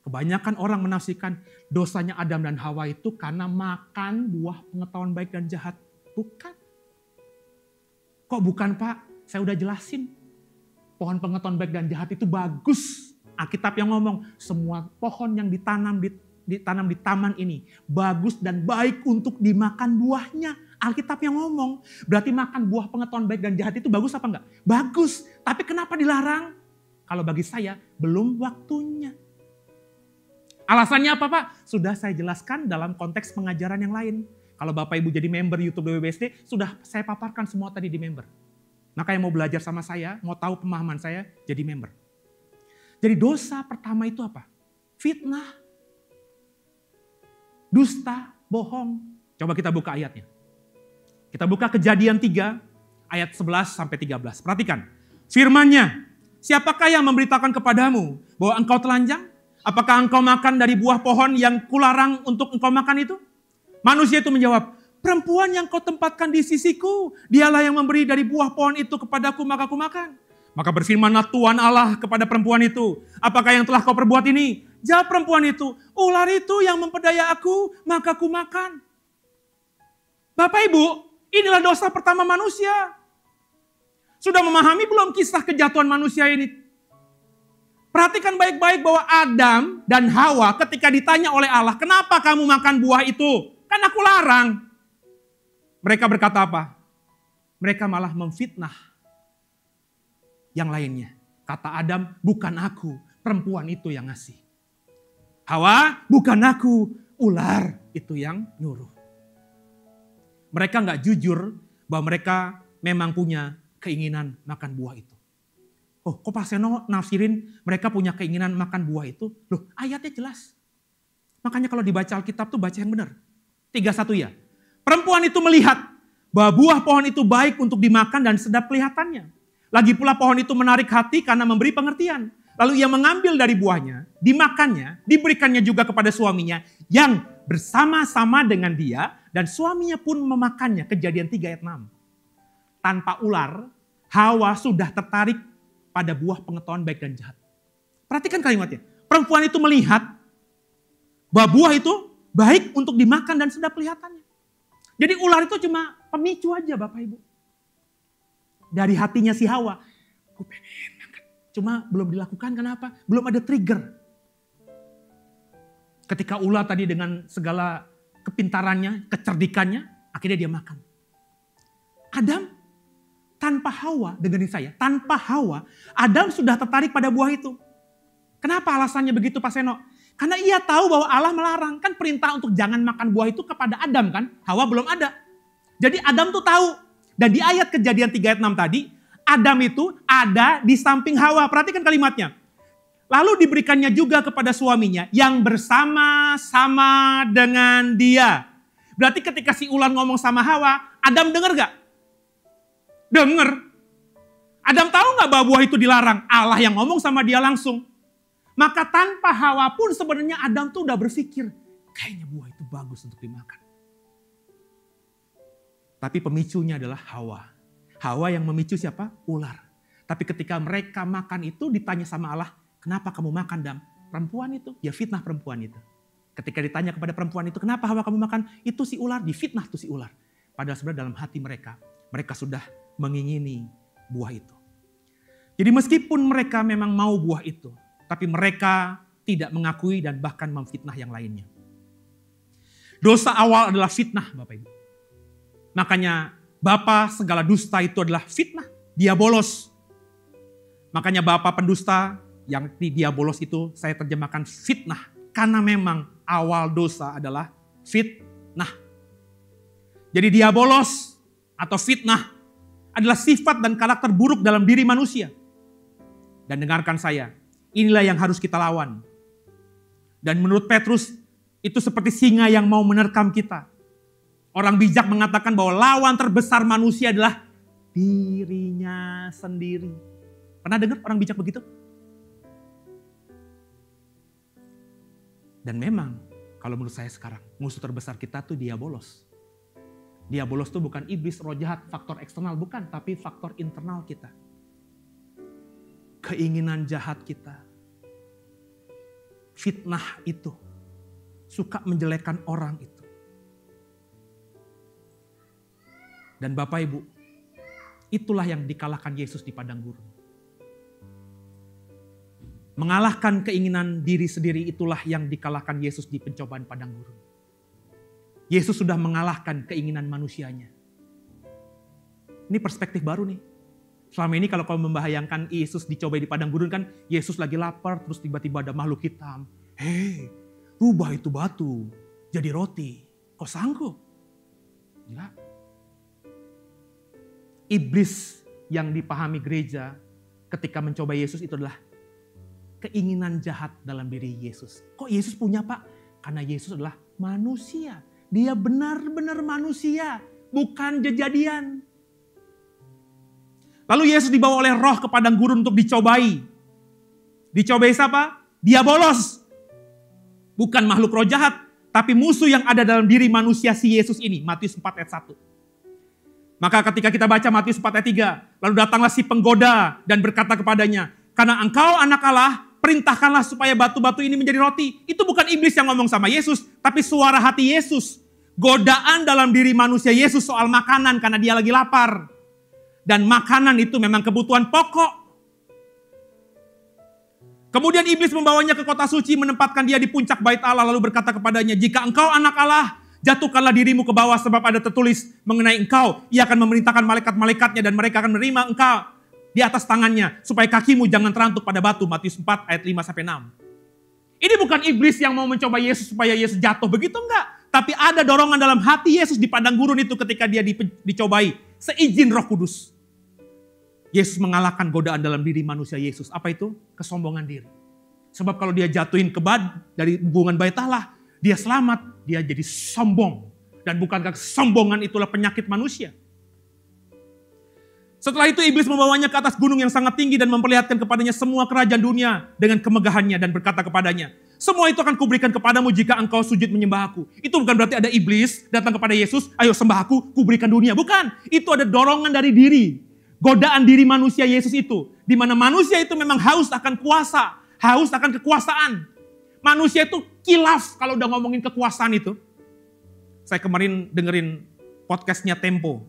Kebanyakan orang menafsirkan dosanya Adam dan Hawa itu karena makan buah pengetahuan baik dan jahat. Bukan. Kok bukan, Pak? Saya udah jelasin. Pohon pengetahuan baik dan jahat itu bagus. Alkitab yang ngomong semua pohon yang ditanam di taman ini bagus dan baik untuk dimakan buahnya. Alkitab yang ngomong. Berarti makan buah pengetahuan baik dan jahat itu bagus apa enggak? Bagus. Tapi kenapa dilarang? Kalau bagi saya belum waktunya. Alasannya apa, Pak? Sudah saya jelaskan dalam konteks pengajaran yang lain. Kalau Bapak Ibu jadi member YouTube WBSD, sudah saya paparkan semua tadi di member. Maka yang mau belajar sama saya, mau tahu pemahaman saya, jadi member. Jadi dosa pertama itu apa? Fitnah. Dusta, bohong. Coba kita buka ayatnya. Kita buka Kejadian 3 ayat 11 sampai 13. Perhatikan. Firman-Nya, siapakah yang memberitakan kepadamu bahwa engkau telanjang? Apakah engkau makan dari buah pohon yang kularang untuk engkau makan itu? Manusia itu menjawab, perempuan yang kau tempatkan di sisiku, dialah yang memberi dari buah pohon itu kepadaku, maka aku makan. Maka berfirmanlah Tuhan Allah kepada perempuan itu, apakah yang telah kau perbuat ini? Jawab perempuan itu, ular itu yang memperdaya aku, maka aku makan. Bapak Ibu, inilah dosa pertama manusia. Sudah memahami belum kisah kejatuhan manusia ini? Perhatikan baik-baik bahwa Adam dan Hawa ketika ditanya oleh Allah, kenapa kamu makan buah itu? Kan aku larang. Mereka berkata apa? Mereka malah memfitnah yang lainnya. Kata Adam, bukan aku, perempuan itu yang ngasih. Hawa, bukan aku, ular itu yang nyuruh. Mereka nggak jujur bahwa mereka memang punya keinginan makan buah itu. Oh, kok Pak Seno nafsirin mereka punya keinginan makan buah itu? Loh, ayatnya jelas. Makanya kalau dibaca Alkitab tuh baca yang benar. 3:1 ya. Perempuan itu melihat bahwa buah pohon itu baik untuk dimakan dan sedap kelihatannya. Lagi pula pohon itu menarik hati karena memberi pengertian. Lalu ia mengambil dari buahnya, dimakannya, diberikannya juga kepada suaminya yang bersama-sama dengan dia dan suaminya pun memakannya. Kejadian 3 ayat 6. Tanpa ular, Hawa sudah tertarik pada buah pengetahuan baik dan jahat. Perhatikan kalimatnya. Perempuan itu melihat bahwa buah itu baik untuk dimakan dan sedap kelihatannya. Jadi ular itu cuma pemicu aja Bapak Ibu. Dari hatinya si Hawa. Aku pengen makan. Cuma belum dilakukan, kenapa? Belum ada trigger. Ketika ular tadi dengan segala kepintarannya, kecerdikannya, akhirnya dia makan. Adam tanpa Hawa, dengerin saya, tanpa Hawa, Adam sudah tertarik pada buah itu. Kenapa alasannya begitu Pak Seno? Karena ia tahu bahwa Allah melarang. Kan perintah untuk jangan makan buah itu kepada Adam kan? Hawa belum ada. Jadi Adam tuh tahu. Dan di ayat Kejadian 3 ayat 6 tadi, Adam itu ada di samping Hawa. Perhatikan kalimatnya. Lalu diberikannya juga kepada suaminya yang bersama-sama dengan dia. Berarti ketika si ular ngomong sama Hawa, Adam dengar gak? Dengar. Adam tahu gak bahwa buah itu dilarang? Allah yang ngomong sama dia langsung. Maka tanpa Hawa pun sebenarnya Adam tuh udah berpikir, kayaknya buah itu bagus untuk dimakan. Tapi pemicunya adalah Hawa. Hawa yang memicu siapa? Ular. Tapi ketika mereka makan itu ditanya sama Allah, kenapa kamu makan Dam? Perempuan itu, ya fitnah perempuan itu. Ketika ditanya kepada perempuan itu, kenapa Hawa kamu makan? Itu si ular, difitnah tuh si ular. Padahal sebenarnya dalam hati mereka sudah mengingini buah itu. Jadi meskipun mereka memang mau buah itu, tapi mereka tidak mengakui dan bahkan memfitnah yang lainnya. Dosa awal adalah fitnah, Bapak Ibu. Makanya bapa segala dusta itu adalah fitnah, diabolos. Makanya bapa pendusta yang di diabolos itu saya terjemahkan fitnah. Karena memang awal dosa adalah fitnah. Jadi diabolos atau fitnah adalah sifat dan karakter buruk dalam diri manusia. Dan dengarkan saya, inilah yang harus kita lawan. Dan menurut Petrus, itu seperti singa yang mau menerkam kita. Orang bijak mengatakan bahwa lawan terbesar manusia adalah dirinya sendiri. Pernah dengar orang bijak begitu? Dan memang, kalau menurut saya sekarang, musuh terbesar kita tuh diabolos. Diabolos itu bukan iblis, roh jahat, faktor eksternal bukan, tapi faktor internal kita. Keinginan jahat kita. Fitnah itu. Suka menjelekkan orang itu. Dan Bapak Ibu, itulah yang dikalahkan Yesus di padang gurun. Mengalahkan keinginan diri sendiri itulah yang dikalahkan Yesus di pencobaan padang gurun. Yesus sudah mengalahkan keinginan manusianya. Ini perspektif baru nih. Selama ini kalau kau membayangkan Yesus dicobai di padang gurun kan, Yesus lagi lapar terus tiba-tiba ada makhluk hitam. Hei, rubah itu batu jadi roti. Kau sanggup? Enggak. Iblis yang dipahami gereja ketika mencoba Yesus itu adalah keinginan jahat dalam diri Yesus. Kok Yesus punya Pak? Karena Yesus adalah manusia. Dia benar-benar manusia, bukan kejadian. Lalu Yesus dibawa oleh roh ke padang gurun untuk dicobai. Dicobai siapa? Diabolos. Bukan makhluk roh jahat, tapi musuh yang ada dalam diri manusia si Yesus ini. Matius 4 ayat 1. Maka ketika kita baca Matius 4 ayat 3, lalu datanglah si penggoda dan berkata kepadanya, karena engkau anak Allah, perintahkanlah supaya batu-batu ini menjadi roti. Itu bukan iblis yang ngomong sama Yesus, tapi suara hati Yesus. Godaan dalam diri manusia Yesus soal makanan karena dia lagi lapar. Dan makanan itu memang kebutuhan pokok. Kemudian iblis membawanya ke kota suci, menempatkan dia di puncak bait Allah, lalu berkata kepadanya, jika engkau anak Allah, jatuhkanlah dirimu ke bawah sebab ada tertulis mengenai engkau. Ia akan memerintahkan malaikat-malaikatnya dan mereka akan menerima engkau di atas tangannya supaya kakimu jangan terantuk pada batu. Matius 4 ayat 5-6. Ini bukan iblis yang mau mencoba Yesus supaya Yesus jatuh, begitu enggak. Tapi ada dorongan dalam hati Yesus di padang gurun itu ketika dia dicobai. Seizin Roh Kudus. Yesus mengalahkan godaan dalam diri manusia Yesus. Apa itu? Kesombongan diri. Sebab kalau dia jatuhin dari hubungan bait Allah, dia selamat, dia jadi sombong. Dan bukankah kesombongan itulah penyakit manusia? Setelah itu iblis membawanya ke atas gunung yang sangat tinggi dan memperlihatkan kepadanya semua kerajaan dunia dengan kemegahannya dan berkata kepadanya, semua itu akan kuberikan kepadamu jika engkau sujud menyembah aku. Itu bukan berarti ada iblis datang kepada Yesus, ayo sembah aku, kuberikan dunia. Bukan, itu ada dorongan dari diri. Godaan diri manusia Yesus itu. Di mana manusia itu memang haus akan kuasa, haus akan kekuasaan. Manusia itu kilaf kalau udah ngomongin kekuasaan itu. Saya kemarin dengerin podcastnya Tempo.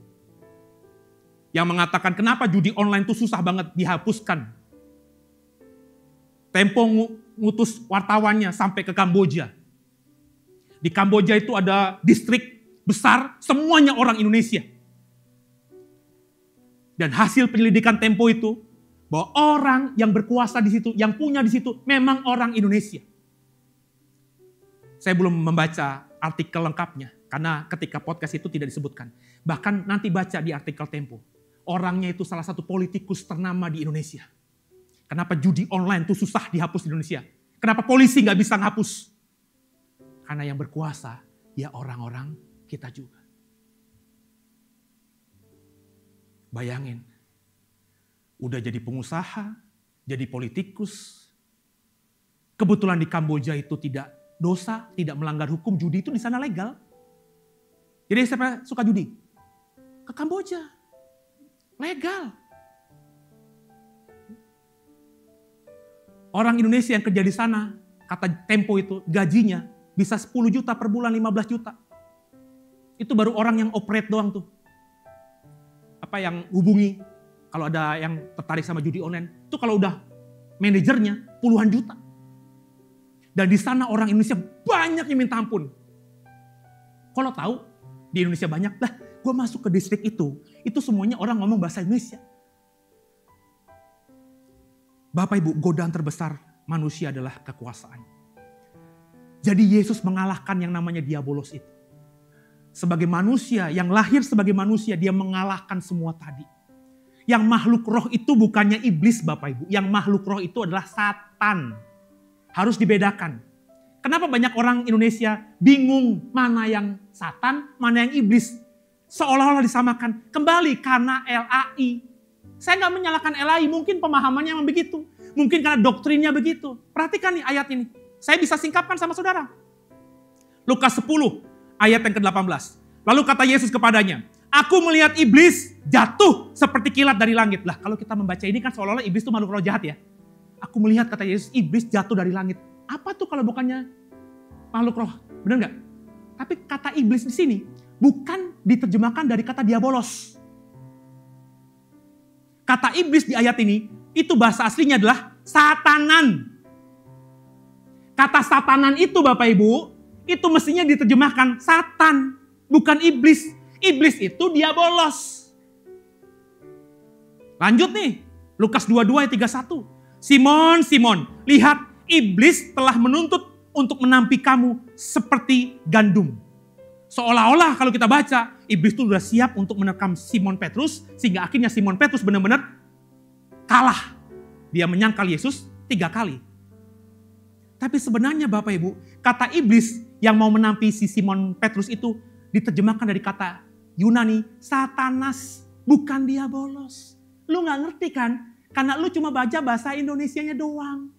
Yang mengatakan kenapa judi online itu susah banget dihapuskan. Tempo ngutus wartawannya sampai ke Kamboja. Di Kamboja itu ada distrik besar, semuanya orang Indonesia. Dan hasil penyelidikan Tempo itu, bahwa orang yang berkuasa di situ, yang punya di situ, memang orang Indonesia. Saya belum membaca artikel lengkapnya, karena ketika podcast itu tidak disebutkan. Bahkan nanti baca di artikel Tempo. Orangnya itu salah satu politikus ternama di Indonesia. Kenapa judi online itu susah dihapus di Indonesia? Kenapa polisi nggak bisa ngapus? Karena yang berkuasa, ya orang-orang kita juga. Bayangin, udah jadi pengusaha, jadi politikus. Kebetulan di Kamboja itu tidak dosa, tidak melanggar hukum, judi itu di sana legal. Jadi siapa suka judi? ke Kamboja. Legal. Orang Indonesia yang kerja di sana, kata Tempo itu, gajinya bisa 10 juta per bulan, 15 juta. Itu baru orang yang operate doang tuh. Apa yang hubungi, kalau ada yang tertarik sama judi online, itu kalau udah manajernya puluhan juta. Dan di sana orang Indonesia banyak yang minta ampun. Kalau tahu di Indonesia banyak, lah gue masuk ke distrik itu semuanya orang ngomong bahasa Indonesia. Bapak Ibu, godaan terbesar manusia adalah kekuasaan. Jadi Yesus mengalahkan yang namanya diabolos itu. Sebagai manusia, yang lahir sebagai manusia, dia mengalahkan semua tadi. Yang makhluk roh itu bukannya iblis Bapak Ibu. Yang makhluk roh itu adalah Satan. Harus dibedakan. Kenapa banyak orang Indonesia bingung mana yang Satan, mana yang iblis. Seolah-olah disamakan. Kembali karena LAI. Saya nggak menyalahkan LAI, mungkin pemahamannya memang begitu. Mungkin karena doktrinnya begitu. Perhatikan nih ayat ini. Saya bisa singkapkan sama saudara. Lukas 10 ayat yang ke-18. Lalu kata Yesus kepadanya, aku melihat iblis jatuh seperti kilat dari langit. Lah kalau kita membaca ini kan seolah-olah iblis itu makhluk roh jahat ya. Aku melihat kata Yesus iblis jatuh dari langit. Apa tuh kalau bukannya makhluk roh? Benar nggak? Tapi kata iblis di sini bukan diterjemahkan dari kata diabolos. Kata iblis di ayat ini, itu bahasa aslinya adalah satanan. Kata satanan itu Bapak Ibu, itu mestinya diterjemahkan Satan, bukan iblis. Iblis itu diabolos. Lanjut nih, Lukas 22 ayat 31. Simon, Simon, lihat iblis telah menuntut untuk menampi kamu seperti gandum. Seolah-olah kalau kita baca, iblis itu sudah siap untuk menerkam Simon Petrus, sehingga akhirnya Simon Petrus benar-benar kalah. Dia menyangkal Yesus 3 kali. Tapi sebenarnya Bapak Ibu, kata iblis yang mau menampi si Simon Petrus itu diterjemahkan dari kata Yunani, Satanas, bukan diabolos. Lu gak ngerti kan? Karena lu cuma baca bahasa Indonesianya doang.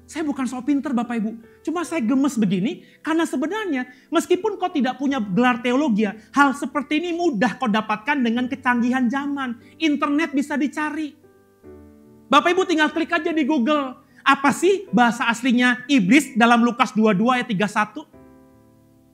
Saya bukan sok pinter Bapak Ibu. Cuma saya gemes begini karena sebenarnya meskipun kau tidak punya gelar teologi, hal seperti ini mudah kau dapatkan dengan kecanggihan zaman. Internet bisa dicari. Bapak Ibu tinggal klik aja di Google. Apa sih bahasa aslinya iblis dalam Lukas 22 ayat 31?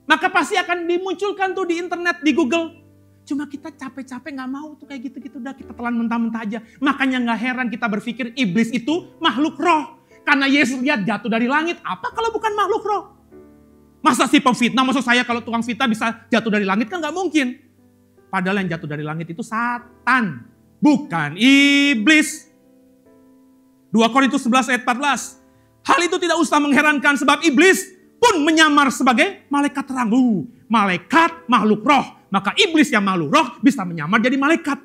Maka pasti akan dimunculkan tuh di internet, di Google. Cuma kita capek-capek gak mau tuh kayak gitu-gitu. Udah kita telan mentah-mentah aja. Makanya gak heran kita berpikir iblis itu makhluk roh. Karena Yesus lihat jatuh dari langit, apa kalau bukan makhluk roh? Masa sih pemfitnah, maksud saya kalau tukang fitnah bisa jatuh dari langit kan gak mungkin. Padahal yang jatuh dari langit itu Satan, bukan iblis. 2 Korintus 11 ayat 14. Hal itu tidak usah mengherankan sebab iblis pun menyamar sebagai malaikat terang. Malaikat makhluk roh, maka iblis yang makhluk roh bisa menyamar jadi malaikat.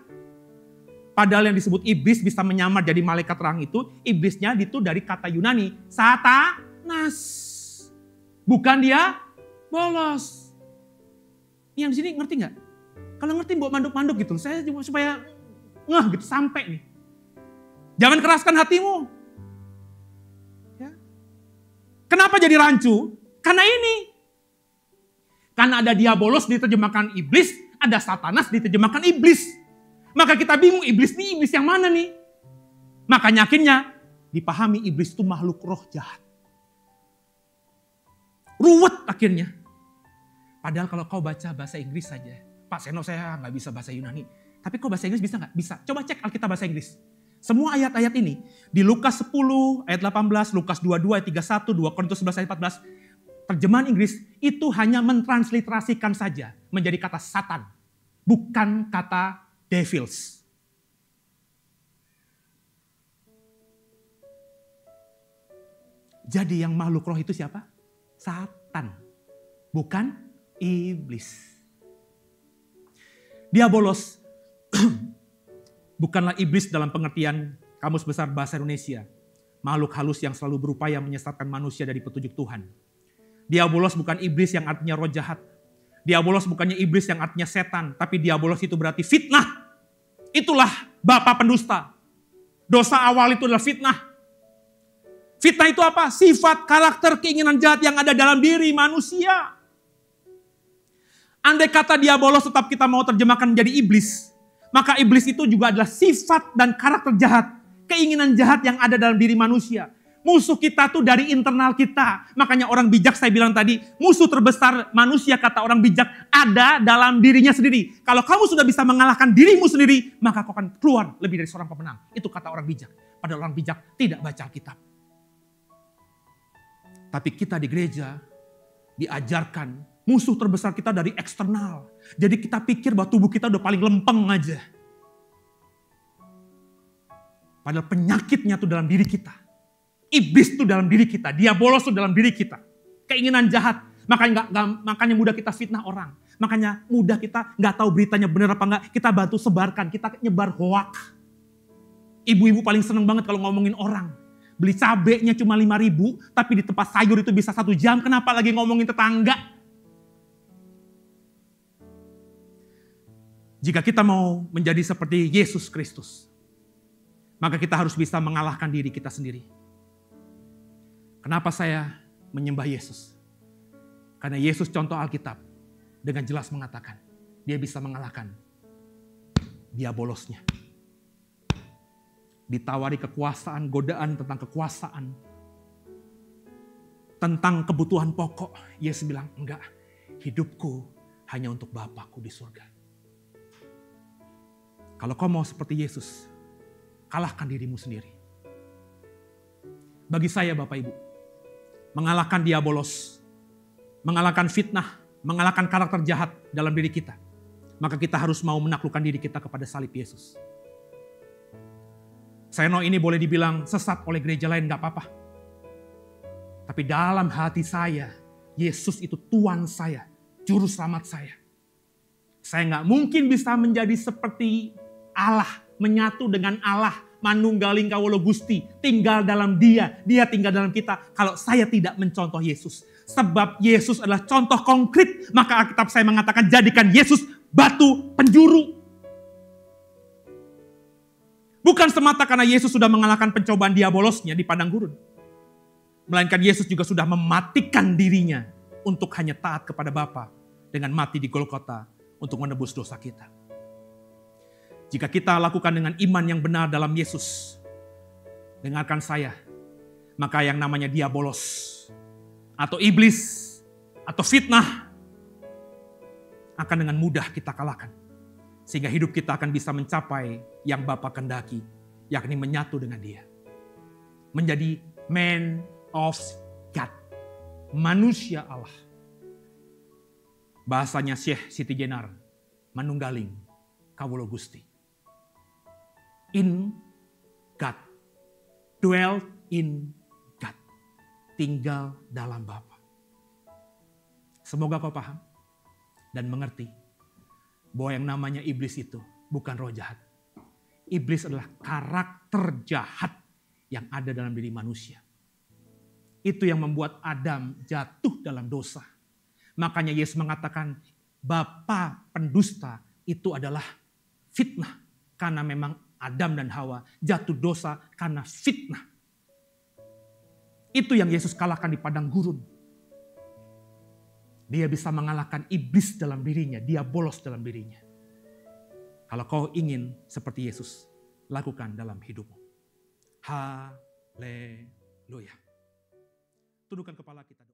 Padahal yang disebut iblis bisa menyamar jadi malaikat terang itu, iblisnya itu dari kata Yunani, Satanas. Bukan dia bolos. Yang di sini ngerti nggak? Kalau ngerti bawa manduk-manduk gitu, saya cuma supaya ngeh gitu sampai nih. Jangan keraskan hatimu. Ya. Kenapa jadi rancu? Karena ini. Karena ada diabolos diterjemahkan iblis, ada Satanas diterjemahkan iblis. Maka kita bingung iblis nih, iblis yang mana nih? Makanya akhirnya dipahami iblis itu makhluk roh jahat. Ruwet akhirnya. Padahal kalau kau baca bahasa Inggris saja. Pak Seno saya nggak bisa bahasa Yunani. Tapi kau bahasa Inggris bisa nggak? Bisa. Coba cek Alkitab bahasa Inggris. Semua ayat-ayat ini. Di Lukas 10 ayat 18, Lukas 22 ayat 31, 2 Korintus 11 ayat 14. Terjemahan Inggris itu hanya mentransliterasikan saja menjadi kata Satan. Bukan kata devils. Jadi yang makhluk roh itu siapa? Satan. Bukan iblis. Diabolos bukanlah iblis dalam pengertian Kamus Besar Bahasa Indonesia. Makhluk halus yang selalu berupaya menyesatkan manusia dari petunjuk Tuhan. Diabolos bukan iblis yang artinya roh jahat. Diabolos bukannya iblis yang artinya setan, tapi diabolos itu berarti fitnah. Itulah bapa pendusta. Dosa awal itu adalah fitnah. Fitnah itu apa? Sifat, karakter, keinginan jahat yang ada dalam diri manusia. Andai kata diabolos tetap kita mau terjemahkan menjadi iblis, maka iblis itu juga adalah sifat dan karakter jahat, keinginan jahat yang ada dalam diri manusia. Musuh kita tuh dari internal kita. Makanya orang bijak saya bilang tadi, musuh terbesar manusia kata orang bijak ada dalam dirinya sendiri. Kalau kamu sudah bisa mengalahkan dirimu sendiri, maka kau akan keluar lebih dari seorang pemenang. Itu kata orang bijak. Padahal orang bijak tidak baca Alkitab. Tapi kita di gereja diajarkan musuh terbesar kita dari eksternal. Jadi kita pikir bahwa tubuh kita udah paling lempeng aja. Padahal penyakitnya tuh dalam diri kita. Iblis itu dalam diri kita, diabolos itu dalam diri kita. Keinginan jahat, makanya mudah kita fitnah orang. Makanya mudah kita nggak tahu beritanya benar apa enggak, kita bantu sebarkan, kita nyebar hoak. Ibu-ibu paling seneng banget kalau ngomongin orang. Beli cabenya cuma 5.000, tapi di tempat sayur itu bisa 1 jam, kenapa lagi ngomongin tetangga? Jika kita mau menjadi seperti Yesus Kristus, maka kita harus bisa mengalahkan diri kita sendiri. Kenapa saya menyembah Yesus? Karena Yesus contoh Alkitab dengan jelas mengatakan dia bisa mengalahkan diabolosnya. Ditawari kekuasaan, godaan tentang kekuasaan, tentang kebutuhan pokok. Yesus bilang, enggak, hidupku hanya untuk Bapakku di surga. Kalau kau mau seperti Yesus, kalahkan dirimu sendiri. Bagi saya Bapak Ibu, mengalahkan diabolos, mengalahkan fitnah, mengalahkan karakter jahat dalam diri kita, maka kita harus mau menaklukkan diri kita kepada salib Yesus. Saya know ini boleh dibilang sesat oleh gereja lain, gak apa-apa. Tapi dalam hati saya, Yesus itu Tuhan saya, Juru Selamat saya. Saya gak mungkin bisa menjadi seperti Allah, menyatu dengan Allah, manunggaling kawula Gusti, tinggal dalam dia tinggal dalam kita. Kalau saya tidak mencontoh Yesus. Sebab Yesus adalah contoh konkret, maka Alkitab saya mengatakan jadikan Yesus batu penjuru. Bukan semata karena Yesus sudah mengalahkan pencobaan diabolosnya di padang gurun. Melainkan Yesus juga sudah mematikan dirinya untuk hanya taat kepada Bapa dengan mati di Golgota untuk menebus dosa kita. Jika kita lakukan dengan iman yang benar dalam Yesus, dengarkan saya, maka yang namanya diabolos, atau iblis, atau fitnah, akan dengan mudah kita kalahkan. Sehingga hidup kita akan bisa mencapai yang Bapa kehendaki, yakni menyatu dengan Dia. Menjadi man of God, manusia Allah. Bahasanya Syekh Siti Jenar, manunggaling kawula Gusti. In God, dwell in God, tinggal dalam Bapa. Semoga kau paham dan mengerti bahwa yang namanya iblis itu bukan roh jahat. Iblis adalah karakter jahat yang ada dalam diri manusia. Itu yang membuat Adam jatuh dalam dosa. Makanya Yesus mengatakan bapa pendusta itu adalah fitnah. Karena memang Adam dan Hawa jatuh dosa karena fitnah. Itu yang Yesus kalahkan di padang gurun. Dia bisa mengalahkan iblis dalam dirinya, diabolos dalam dirinya. Kalau kau ingin seperti Yesus, lakukan dalam hidupmu. Haleluya. Tundukkan kepala kita.